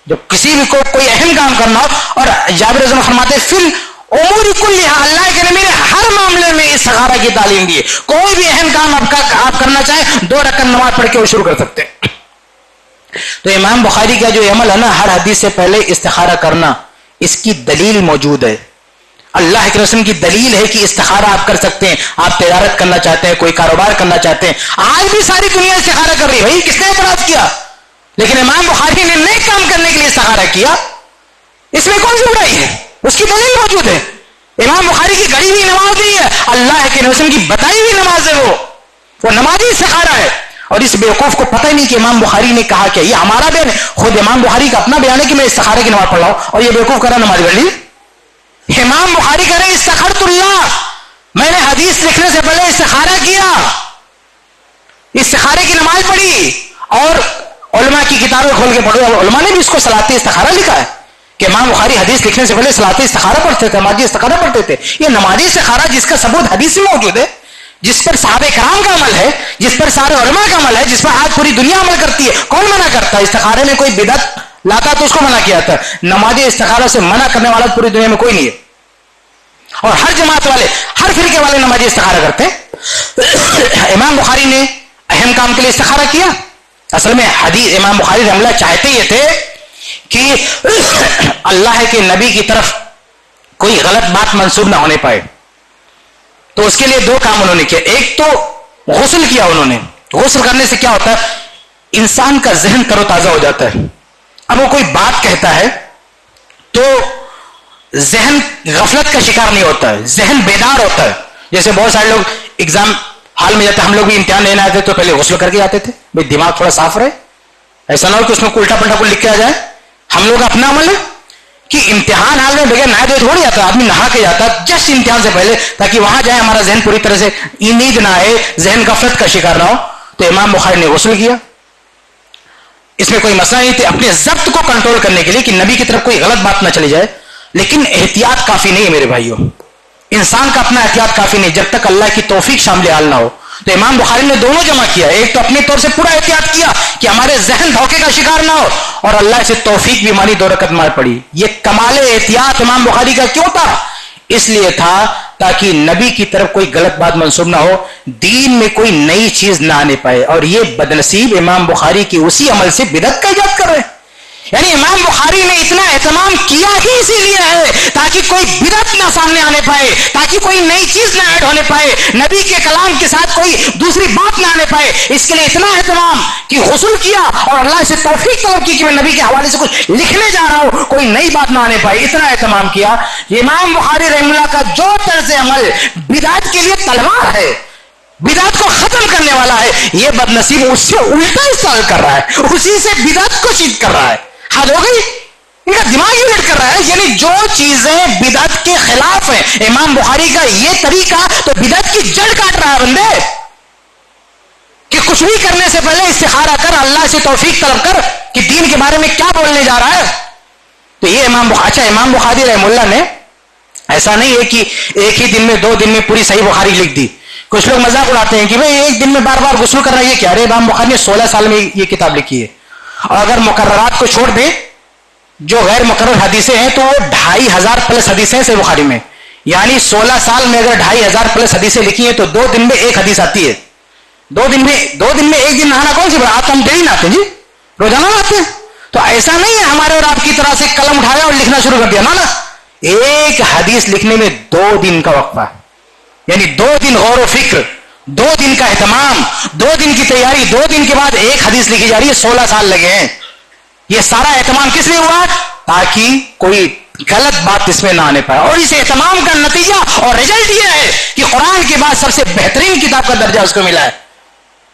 جب کسی بھی کو کوئی اہم کام کرنا ہو, اور جابر رضی اللہ عنہ فرماتے فی الامور کلھا, اللہ کے نبی نے ہر معاملے میں استخارہ کی تعلیم دی ہے. کوئی بھی اہم کام آپ کرنا چاہیں 2 رکعت نماز پڑھ کے وہ شروع کر سکتے ہیں. تو امام بخاری کا جو عمل ہے نا, ہر حدیث سے پہلے استخارہ کرنا, اس کی دلیل موجود ہے. اللہ کے رسول کی دلیل ہے کہ استخارہ آپ کر سکتے ہیں. آپ تجارت کرنا چاہتے ہیں, کوئی کاروبار کرنا چاہتے ہیں, آج بھی ساری دنیا استخارہ کر رہی ہے. بھائی کس نے اعتراض کیا؟ لیکن امام بخاری نے نیک کام کرنے کے لیے استخارہ کیا, اس میں کون سی برائی ہے؟ اس کی دلیل موجود ہے. امام بخاری کی گڑی ہوئی نماز نہیں ہے, اللہ کے رسول کی بتائی ہوئی نماز ہے, وہ نمازی استخارہ ہے. اور اس بیوقوف کو پتہ ہی نہیں کہ امام بخاری نے کہا کیا. یہ ہمارا بیان ہے, خود امام بخاری کا اپنا بیان ہے کہ میں استخارے کی نماز پڑھ رہا ہوں, اور یہ بیوقوف کر رہا نماز پڑھ لی. امام بخاری کہہ رہے استخرت اللہ, میں نے حدیث لکھنے سے پہلے استخارہ کیا, استخارے کی نماز پڑھی. اور علماء کی کتابیں کھول کے پڑھو, علماء نے بھی اس کو صلاۃ استخارہ لکھا ہے کہ امام بخاری حدیث لکھنے سے پہلے صلاۃ استخارہ پڑھتے تھے, نمازی استخارہ پڑھتے تھے. یہ نمازی استخارہ جس کا ثبوت حدیث میں موجود ہے, جس پر صحابہ کرام کا عمل ہے, جس پر سارے علماء کا عمل ہے, جس پر آج پوری دنیا عمل کرتی ہے, کون منع کرتا ہے؟ استخارے میں کوئی بدعت لاتا تو اس کو منع کیا تھا. نمازی استخارہ سے منع کرنے والا پوری دنیا میں کوئی نہیں ہے. اور ہر جماعت والے, ہر فرقے والے نمازی استخارہ کرتے ہیں. امام بخاری نے اہم کام کے لیے استخارہ کیا. اصل میں حدیث امام بخاری رحمہ اللہ چاہتے یہ تھے کہ اللہ کے نبی کی طرف کوئی غلط بات منسوب نہ ہونے پائے. تو اس کے لیے دو کام انہوں نے کیا. ایک تو غسل کیا انہوں نے. غسل کرنے سے کیا ہوتا ہے, انسان کا ذہن تر و تازہ ہو جاتا ہے. اب وہ کوئی بات کہتا ہے تو ذہن غفلت کا شکار نہیں ہوتا ہے, ذہن بیدار ہوتا ہے. جیسے بہت سارے لوگ ایگزام حال میں جاتے, ہم لوگ بھی امتحان لینے آتے تو پہلے غسل کر کے آتے تھے بھائی دماغ تھوڑا صاف رہے, ایسا نہ ہو کہ اس میں الٹا پلٹا کو لکھ کے آ جائے. ہم لوگ کا اپنا عمل ہے کہ امتحان حال میں بغیر نہائے دھوئے تھوڑی جاتا, آدمی نہا کے جاتا جسٹ امتحان سے پہلے, تاکہ وہاں جائے ہمارا ذہن پوری طرح سے نیند نہ آئے, ذہن غفلت کا شکار نہ ہو. تو امام بخاری نے غسل کیا, اس میں کوئی مسئلہ نہیں تھے, اپنے ضبط کو کنٹرول کرنے کے لیے کہ نبی کی طرف کوئی غلط بات نہ چلی جائے. لیکن احتیاط کافی نہیں ہے میرے بھائیوں, انسان کا اپنا احتیاط کافی نہیں جب تک اللہ کی توفیق شامل حال نہ ہو. تو امام بخاری نے دونوں جمع کیا, ایک تو اپنے طور سے پورا احتیاط کیا کہ ہمارے ذہن دھوکے کا شکار نہ ہو, اور اللہ سے توفیق بھی مانی 2 رکعت مار پڑی. یہ کمال احتیاط امام بخاری کا کیوں تھا؟ اس لیے تھا تاکہ نبی کی طرف کوئی غلط بات منسوب نہ ہو, دین میں کوئی نئی چیز نہ آنے پائے. اور یہ بدنصیب امام بخاری کی اسی عمل سے بدعت کا ایجاد کر رہے ہیں. یعنی امام بخاری نے اتنا اہتمام کیا ہی اسی لیے ہے تاکہ کوئی بدعت نہ سامنے آنے پائے, تاکہ کوئی نئی چیز نہ ایڈ ہونے پائے, نبی کے کلام کے ساتھ کوئی دوسری بات نہ آنے پائے. اس کے لیے اتنا اہتمام کہ غسل کیا اور اللہ سے توفیق طلب کی کہ میں نبی کے حوالے سے کچھ لکھنے جا رہا ہوں, کوئی نئی بات نہ آنے پائے. اتنا اہتمام کیا. امام بخاری رحمہ اللہ کا جو طرز عمل بدعت کے لیے تلوار ہے, بدعت کو ختم کرنے والا ہے, یہ بدنصیب اس سے الٹا استعمال کر رہا ہے, اسی سے بدعت کو چیت کر رہا ہے. حد ہو گئی, ان کا دماغ ہی الٹ کر رہا ہے. یعنی جو چیزیں بدعت کے خلاف ہیں, امام بخاری کا یہ طریقہ تو بدعت کی جڑ کاٹ رہا ہے بندے. کہ کچھ بھی کرنے سے پہلے استخارہ کر, اللہ سے توفیق طلب کر کہ دین کے بارے میں کیا بولنے جا رہا ہے. تو یہ امام بخاری رحمہ اللہ نے ایسا نہیں ہے کہ ایک ہی دن میں 2 دن میں پوری صحیح بخاری لکھ دی. کچھ لوگ مذاق اڑاتے ہیں کہ بھئی ایک دن میں بار بار غسل کر رہا ہے, یہ کیا رہے. امام بخاری نے 16 سال میں یہ کتاب لکھی ہے. اور اگر مقررات کو چھوڑ دیں جو غیر مقرر حدیثیں ہیں تو وہ 2500 پلس حدیثیں ہیں صحیح بخاری میں. یعنی 16 سال میں اگر 2500 پلس حدیثیں لکھی ہیں تو 2 دن میں ایک حدیث آتی ہے. 2 دن میں ایک دن نہانا کون سی بات, آپ تو ہم ڈیلی نہاتے ہیں جی, روزانہ نہاتے ہیں. تو ایسا نہیں ہے ہمارے اور آپ کی طرح سے قلم اٹھایا اور لکھنا شروع کر دیا, نا ایک حدیث لکھنے میں 2 دن کا وقفہ, یعنی 2 دن غور و فکر, 2 دن کا اہتمام, 2 دن کی تیاری, 2 دن کے بعد ایک حدیث لکھی جا رہی ہے. 16 سال لگے ہیں. یہ سارا اہتمام کس لیے ہوا؟ تاکہ کوئی غلط بات اس میں نہ آنے پائے. اور اس اہتمام کا نتیجہ اور رزلٹ یہ ہے کہ قرآن کے بعد سب سے بہترین کتاب کا درجہ اس کو ملا ہے.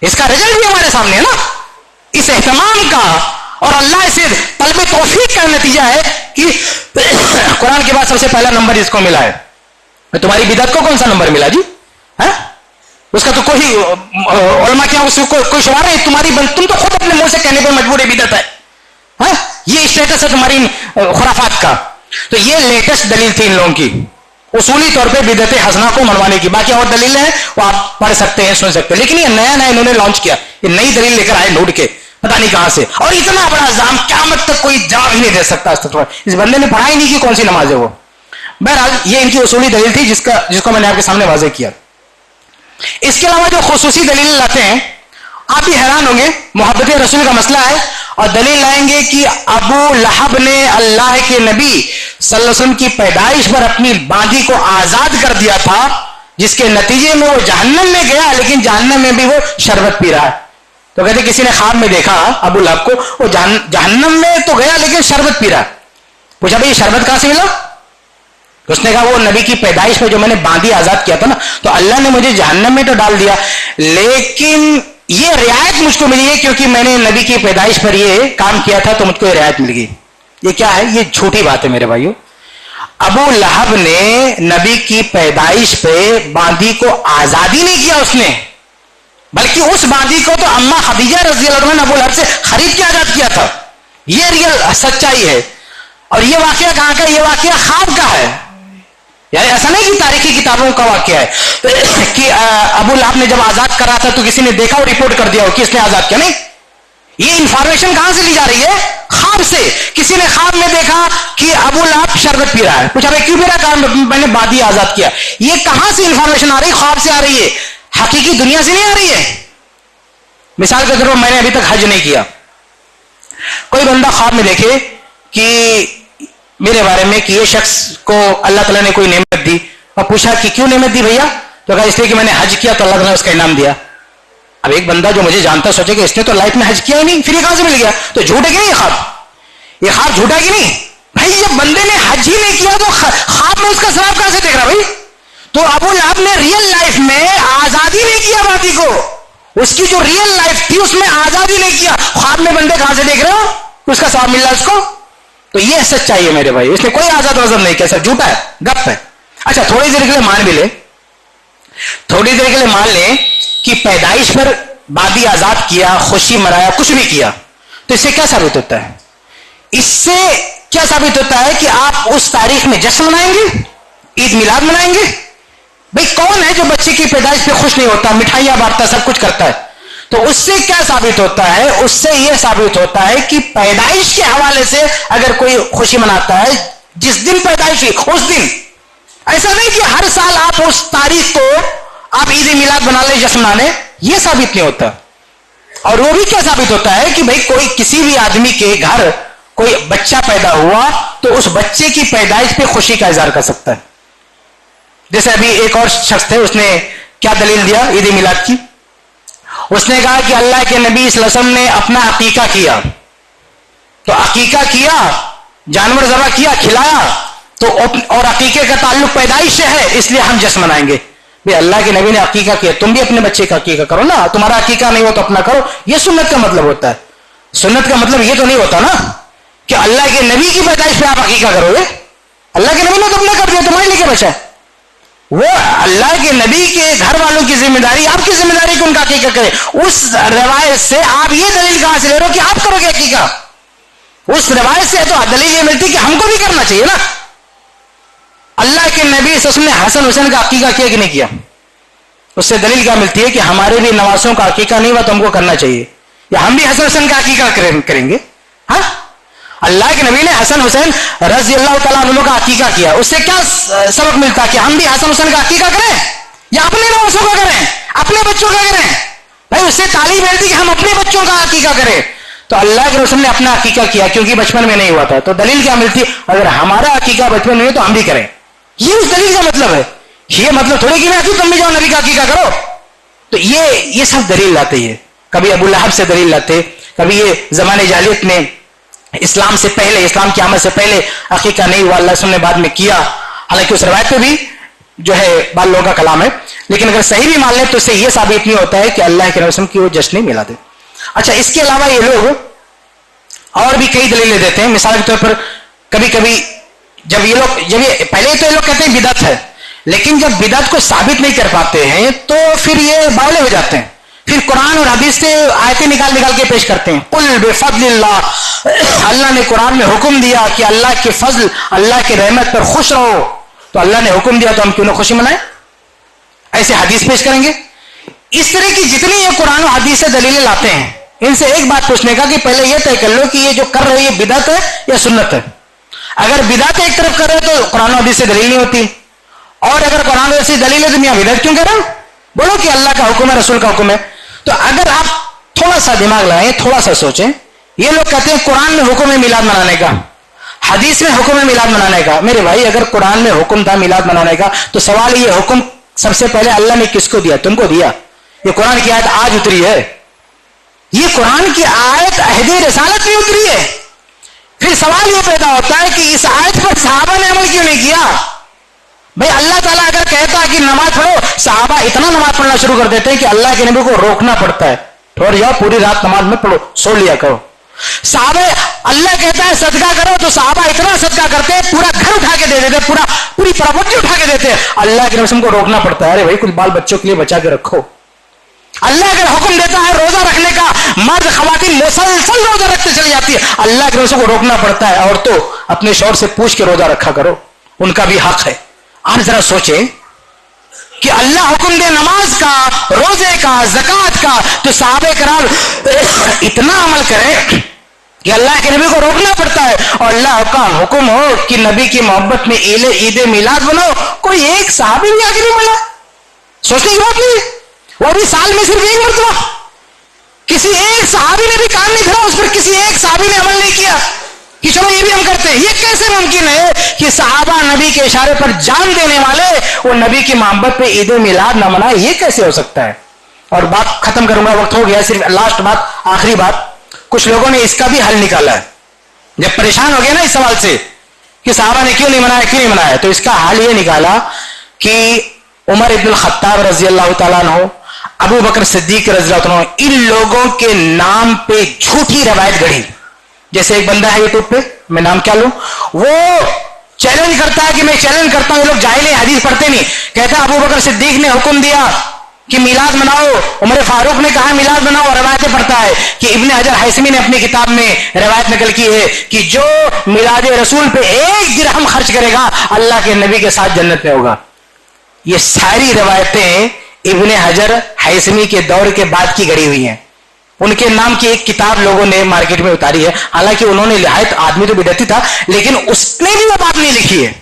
اس کا رزلٹ بھی ہمارے سامنے ہے نا, اس اہتمام کا اور اللہ سے طلب توفیق کا نتیجہ ہے کہ قرآن کے بعد سب سے پہلا نمبر اس کو ملا ہے. تمہاری بدعت کو کون سا نمبر ملا جی؟ اس کا تو کوئی علماء کیا اس کو کوئی شمار نہیں. تم تو خود اپنے منہ سے کہنے پہ مجبور بدعت ہے. یہ اسٹیٹس ہے تمہاری خرافات کا. تو یہ لیٹسٹ دلیل تھی ان لوگوں کی, اصولی طور پہ بدعت حسنہ کو منوانے کی. باقی اور دلیلیں ہیں وہ آپ پڑھ سکتے ہیں, سن سکتے ہیں. لیکن یہ نیا انہوں نے لانچ کیا, یہ نئی دلیل لے کر آئے ڈھونڈ کے پتہ نہیں کہاں سے, اور اتنا بڑا الزام قیامت تک کوئی جواب ہی نہیں دے سکتا. اس بندے نے پڑھا ہی نہیں کہ کون سی نماز ہے وہ. بہرحال یہ ان کی اصولی دلیل تھی جس کو میں نے آپ کے سامنے واضح کیا. اس کے علاوہ جو خصوصی دلیل لاتے ہیں آپ بھی حیران ہوں گے. محبت رسول کا مسئلہ ہے اور دلیل لائیں گے کہ ابو لہب نے اللہ کے نبی صلی اللہ علیہ وسلم کی پیدائش پر اپنی باندھی کو آزاد کر دیا تھا, جس کے نتیجے میں وہ جہنم میں گیا, لیکن جہنم میں بھی وہ شربت پی رہا ہے. تو کہتے کسی نے خواب میں دیکھا ابو لہب کو, وہ جہنم میں تو گیا لیکن شربت پی رہا ہے. پوچھا بھائی یہ شربت کہاں سے ملا؟ اس نے کہا وہ نبی کی پیدائش میں جو میں نے باندھی آزاد کیا تھا نا, تو اللہ نے مجھے جہنم میں تو ڈال دیا, لیکن یہ رعایت مجھ کو ملی ہے کیونکہ میں نے نبی کی پیدائش پر یہ کام کیا تھا تو مجھ کو یہ رعایت مل گئی. یہ کیا ہے؟ یہ جھوٹی بات ہے میرے بھائیو. ابو لہب نے نبی کی پیدائش پہ باندھی کو آزادی نہیں کیا اس نے, بلکہ اس باندھی کو تو اما خدیجہ رضی اللہ عنہا نے ابو لہب سے خرید کے آزاد کیا تھا. یہ ریئل سچائی ہے. اور یہ واقعہ کہاں کا؟ یہ واقعہ خواب کا ہے. یعنی ایسا نہیں کہ تاریخی کتابوں کا واقعہ ہے کہ ابو لہب نے جب آزاد کرا تھا تو کسی نے دیکھا اور رپورٹ کر دیا ہو کہ اس نے آزاد کیا. نہیں, یہ انفارمیشن کہاں سے لی جا رہی ہے؟ خواب سے. کسی نے خواب میں دیکھا کہ ابو لہب شربت پی رہا ہے, پوچھا بھائی کیوں پی رہا ہے؟ میں نے بادی آزاد کیا. یہ کہاں سے انفارمیشن آ رہی ہے؟ خواب سے آ رہی ہے, حقیقی دنیا سے نہیں آ رہی ہے. مثال کے طور پر میں نے ابھی تک حج نہیں کیا, کوئی بندہ خواب میں دیکھے کہ میرے بارے میں کہ یہ شخص کو اللہ تعالیٰ نے کوئی نعمت دی, اور پوچھا کہ کیوں نعمت دی بھیا؟ تو کہا اس لیے کہ میں نے حج کیا تو اللہ تعالیٰ نے اس کا انعام دیا. اب ایک بندہ جو مجھے جانتا سوچے کہ اس نے تو لائف میں حج کیا ہی نہیں, پھر یہ کہاں سے مل گیا؟ تو جھوٹ ہے کہ نہیں یہ خواب؟ یہ خواب جھوٹا کہ نہیں بھائی؟ جب بندے نے حج ہی نہیں کیا تو خواب میں اس کا ثواب کہاں سے دیکھ رہا بھائی؟ تو ابو لہب نے ریئل لائف میں آزادی نہیں کیا بادی کو, اس کی جو ریئل لائف تھی اس میں آزادی نہیں کیا. خواب میں بندے کہاں سے دیکھ رہے ہو اس کا ثواب مل رہا ہے اس کو؟ تو یہ سچائی ہے میرے بھائی, اس نے کوئی آزاد وزن نہیں کیا, سر جھوٹا ہے, گپ ہے. اچھا تھوڑی دیر کے لیے مان بھی لے, تھوڑی دیر کے لیے مان لیں کہ پیدائش پر بادی آزاد کیا, خوشی منایا, کچھ بھی کیا, تو اس سے کیا ثابت ہوتا ہے؟ اس سے کیا ثابت ہوتا ہے کہ آپ اس تاریخ میں جشن منائیں گے, عید میلاد منائیں گے. بھئی کون ہے جو بچے کی پیدائش پہ خوش نہیں ہوتا, مٹھائیاں بانٹتا, سب کچھ کرتا ہے؟ تو اس سے کیا ثابت ہوتا ہے؟ اس سے یہ ثابت ہوتا ہے کہ پیدائش کے حوالے سے اگر کوئی خوشی مناتا ہے, جس دن پیدائش ہوئی اس دن, ایسا نہیں کہ ہر سال آپ اس تاریخ کو آپ عید میلاد بنا لیں, جشن منا لیں, یہ ثابت نہیں ہوتا. اور وہ بھی کیا ثابت ہوتا ہے کہ بھئی کوئی کسی بھی آدمی کے گھر کوئی بچہ پیدا ہوا تو اس بچے کی پیدائش پہ خوشی کا اظہار کر سکتا ہے. جیسے ابھی ایک اور شخص تھے, اس نے کیا دلیل دیا عید میلاد کی؟ اس نے کہا کہ اللہ کے نبی صلی اللہ علیہ وسلم نے اپنا عقیقہ کیا, تو عقیقہ کیا, جانور ذبح کیا, کھلایا, تو اور عقیقے کا تعلق پیدائش سے ہے, اس لیے ہم جشن منائیں گے. بھئی اللہ کے نبی نے عقیقہ کیا, تم بھی اپنے بچے کا عقیقہ کرو نا, تمہارا عقیقہ نہیں ہو تو اپنا کرو. یہ سنت کا مطلب ہوتا ہے. سنت کا مطلب یہ تو نہیں ہوتا نا کہ اللہ کے نبی کی پیدائش پہ آپ عقیقہ کرو گے. اللہ کے نبی نے تو اپنا کر دیا, تمہارے لیے کیا بچا ہے؟ وہ اللہ کے نبی کے گھر والوں کی ذمہ داری, آپ کی ذمہ داری کہ ان کا عقیقہ کرے. اس روایت سے آپ یہ دلیل کہاں سے لے رہے ہو کہ آپ کرو گے عقیقہ؟ اس روایت سے تو دلیل یہ ملتی کہ ہم کو بھی کرنا چاہیے نا. اللہ کے نبی صلی اللہ علیہ وسلم نے حسن حسین کا عقیقہ کیا کہ نہیں کیا؟ اس سے دلیل کیا ملتی ہے کہ ہمارے بھی نواسوں کا عقیقہ نہیں ہوا تو ہم کو کرنا چاہیے, یا ہم بھی حسن حسین کا عقیقہ کریں گے. ہاں, اللہ کے نبی نے حسن حسین رضی اللہ تعالیٰ عنہ کا عقیقہ کیا, اس سے کیا سبق ملتا کہ ہم بھی حسن حسین کا عقیقہ کریں, یا اپنے نواسوں کا کریں, اپنے بچوں کا کریں؟ بھائی اس سے تعلیم ملتی کہ ہم اپنے بچوں کا عقیقہ کریں. تو اللہ کے رسول نے اپنا عقیقہ کیا کیونکہ بچپن میں نہیں ہوا تھا, تو دلیل کیا ملتی؟ اگر ہمارا عقیقہ بچپن میں ہے تو ہم بھی کریں. یہ اس دلیل کا مطلب ہے. یہ مطلب تھوڑی کہ میں تم بھی جاؤ نبی کا عقیقہ کرو. تو یہ سب دلیل لاتے ہیں. کبھی ابو لہب سے دلیل لاتے, کبھی یہ زمانے جاہلیت میں اسلام سے پہلے, اسلام کی آمد سے پہلے عقیقہ نہیں ہوا, اللہ نے بعد میں کیا. حالانکہ اس روایت پہ بھی جو ہے بعض لوگوں کا کلام ہے, لیکن اگر صحیح بھی مان لیں تو اس سے یہ ثابت نہیں ہوتا ہے کہ اللہ کے رسول کی وہ جشن نہیں ملا دے. اچھا, اس کے علاوہ یہ لوگ اور بھی کئی دلیلیں دیتے ہیں. مثال کے طور پر کبھی کبھی جب یہ پہلے تو یہ لوگ کہتے ہیں بدعت ہے, لیکن جب بدعت کو ثابت نہیں کر پاتے ہیں تو پھر یہ باولے ہو جاتے ہیں, پھر قرآن اور حدیث سے آیتیں نکال کے پیش کرتے ہیں. قل بفضل اللہ, اللہ نے قرآن میں حکم دیا کہ اللہ کے فضل, اللہ کے رحمت پر خوش رہو, تو اللہ نے حکم دیا تو ہم کیوں نہ خوشی منائیں؟ ایسے حدیث پیش کریں گے. اس طرح کی جتنی یہ قرآن و حدیث سے دلیلیں لاتے ہیں, ان سے ایک بات پوچھنے کا کہ پہلے یہ طے کر لو کہ یہ جو کر رہے ہیں بدعت ہے یا سنت ہے. اگر بدعت ایک طرف کر رہے تو قرآن و حدیث سے دلیل نہیں ہوتی, اور اگر قرآن و حدیث سے دلیل ہے تو میاں بدعت کیوں کر رہے ہو؟ بولو کہ اللہ کا حکم ہے, رسول کا حکم ہے. تو اگر آپ تھوڑا سا دماغ لگائیں, تھوڑا سا سوچیں, یہ لوگ کہتے ہیں قرآن میں حکم ہے میلاد منانے کا, حدیث میں حکم ہے میلاد منانے کا. میرے بھائی اگر قرآن میں حکم تھا میلاد منانے کا تو سوال یہ حکم سب سے پہلے اللہ نے کس کو دیا؟ تم کو دیا. یہ قرآن کی آیت آج اتری ہے, یہ قرآن کی آیت عہد رسالت میں اتری ہے. پھر سوال یہ پیدا ہوتا ہے کہ اس آیت پر صحابہ نے عمل کیوں نہیں کیا؟ بھئی اللہ تعالیٰ اگر کہتا کہ نماز پڑھو, صحابہ اتنا نماز پڑھنا شروع کر دیتے ہیں کہ اللہ کے نبی کو روکنا پڑتا ہے, ٹھہر جاؤ پوری رات نماز میں پڑھو, سو لیا کرو. صحابہ اللہ کہتا ہے صدقہ کرو تو صحابہ اتنا صدقہ کرتے ہیں پورا گھر اٹھا کے دے دیتے, پوری پراپرٹی اٹھا کے دیتے. اللہ کے نبی کو روکنا پڑتا ہے, ارے بھائی کچھ بال بچوں کے لیے بچا کے رکھو. اللہ اگر حکم دیتا ہے روزہ رکھنے کا, مرد خواتین مسلسل روزہ رکھتے چلی جاتی ہے, اللہ کے رسول کو روکنا پڑتا ہے. اور تو اپنے شوہر سے پوچھ کے روزہ رکھا کرو, ان کا بھی حق ہے. آپ ذرا سوچیں کہ اللہ حکم دے نماز کا, روزے کا, زکوٰۃ کا, تو صحابہ کرام اتنا عمل کریں کہ اللہ کے نبی کو روکنا پڑتا ہے اور اللہ کا حکم ہو کہ نبی کی محبت میں عید میلاد بناؤ، کوئی ایک صحابی بھی آگے نہیں ملا. سوچنے کی بات نہیں ہے، وہ بھی سال میں صرف ایک مرتبہ. کسی ایک صحابی نے بھی کام نہیں کرا، اس پر کسی ایک صحابی نے عمل نہیں کیا کہ چلو یہ بھی ہم کرتے ہیں. یہ کیسے ممکن ہے کہ صحابہ نبی کے اشارے پر جان دینے والے وہ نبی کی محبت پہ عید میلاد نہ منائے؟ یہ کیسے ہو سکتا ہے؟ اور بات ختم کروں گا، وقت ہو گیا. صرف لاسٹ بات، آخری بات. کچھ لوگوں نے اس کا بھی حل نکالا ہے. جب پریشان ہو گیا نا اس سوال سے کہ صحابہ نے کیوں نہیں منایا، تو اس کا حل یہ نکالا کہ عمر ابن الخطاب رضی اللہ تعالیٰ عنہ، ابو بکر صدیق رضی اللہ عنہ، ان لوگوں کے نام پہ جھوٹی روایت گڑھی. جیسے ایک بندہ ہے یوٹیوب پہ، میں نام کیا لوں، وہ چیلنج کرتا ہے کہ میں چیلنج کرتا ہوں، یہ لوگ جاہل ہیں، حدیث پڑھتے نہیں. کہتا ہے ابو بکر صدیق نے حکم دیا کہ میلاد مناؤ، عمر فاروق نے کہا میلاد مناؤ، اور روایتیں پڑھتا ہے کہ ابن حجر حیثمی نے اپنی کتاب میں روایت نقل کی ہے کہ جو میلاد رسول پہ 1 درہم خرچ کرے گا اللہ کے نبی کے ساتھ جنت میں ہوگا. یہ ساری روایتیں ابن حجر حیثمی کے دور کے بعد کی گڑی ہوئی ہیں. ان کے نام کی ایک کتاب لوگوں نے مارکیٹ میں اتاری ہے، حالانکہ انہوں نے لحاظ آدمی تو بدعتی تھا، لیکن اس نے بھی وہ بات نہیں لکھی ہے،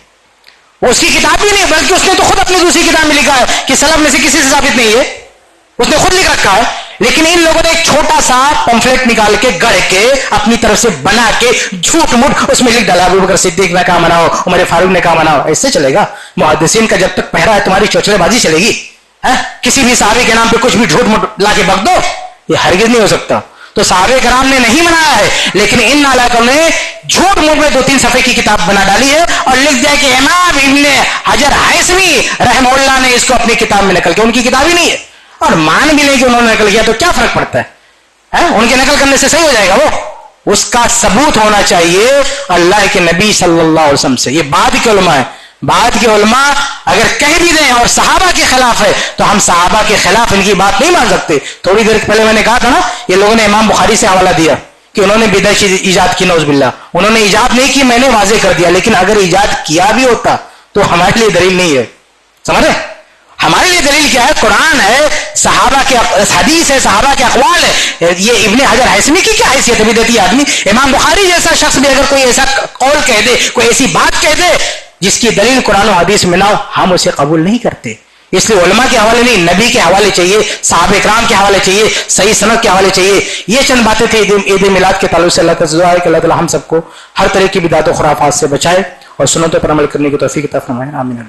وہ اس کی کتاب بھی نہیں، بلکہ اس نے تو خود اپنی دوسری کتاب میں لکھا ہے کہ سلف میں سے کسی سے ثابت نہیں ہے، اس نے خود لکھ رکھا ہے. لیکن ان لوگوں نے ایک چھوٹا سا پمفلیٹ نکال کے گڑھ کے اپنی طرف سے بنا کے جھوٹ موٹ اس میں لکھ ڈالا ابو بکر صدیق نے کہا مناؤ، عمر فاروق نے کہا مناؤ. ایسے چلے گا؟ محدثین کا جب تک پہرا ہے تمہاری چوچلے بازی چلے گی؟ کسی بھی صحابی کے نام پہ کچھ بھی جھوٹ موٹ لا کے بک دو، یہ ہرگز نہیں ہو سکتا. تو صحابہ کرام نے نہیں منایا ہے، لیکن ان نالائقوں نے جھوٹ موٹ میں 2-3 صفحے کی کتاب بنا ڈالی ہے اور لکھ دیا کہ امام ابن حجر حیثمی رحمہ اللہ نے اس کو اپنی کتاب میں نقل کیا. ان کی کتاب ہی نہیں ہے، اور مان بھی نہیں کہ انہوں نے نقل کیا، تو کیا فرق پڑتا ہے؟ ان کے نقل کرنے سے صحیح ہو جائے گا؟ وہ اس کا ثبوت ہونا چاہیے اللہ کے نبی صلی اللہ علیہ وسلم سے. یہ بعد کے علماء ہیں، بعد کے علماء اگر کہہ بھی دیں اور صحابہ کے خلاف ہے تو ہم صحابہ کے خلاف ان کی بات نہیں مان سکتے. تھوڑی دیر پہلے میں نے کہا تھا نا، یہ لوگوں نے امام بخاری سے حوالہ دیا کہ انہوں نے بدعت ایجاد کی، نعوذ باللہ. انہوں نے ایجاد نہیں کی، میں نے واضح کر دیا. لیکن اگر ایجاد کیا بھی ہوتا تو ہمارے لیے دلیل نہیں ہے. سمجھ رہے؟ ہمارے لیے دلیل کیا ہے؟ قرآن ہے، صحابہ کے حدیث ہے، صحابہ کے اقوال ہے. یہ ابن حجر حیثمی کی کیا حیثیت ہے بدعتی آدمی؟ امام بخاری جیسا شخص بھی اگر کوئی ایسا قول کہہ دے، کوئی ایسی بات کہہ دے جس کی دلیل قرآن و حدیث میں نہ ہو، ہم اسے قبول نہیں کرتے. اس لیے علماء کے حوالے نہیں، نبی کے حوالے چاہیے، صحابہ اکرام کے حوالے چاہیے، صحیح سند کے حوالے چاہیے. یہ چند باتیں تھیں عید میلاد کے تعلق سے. اللہ تعالیٰ کہ اللہ تعالیٰ ہم سب کو ہر طرح کی بدعت و خرافات سے بچائے اور سنتوں پر عمل کرنے کی توفیق عطا فرمائے. آمین.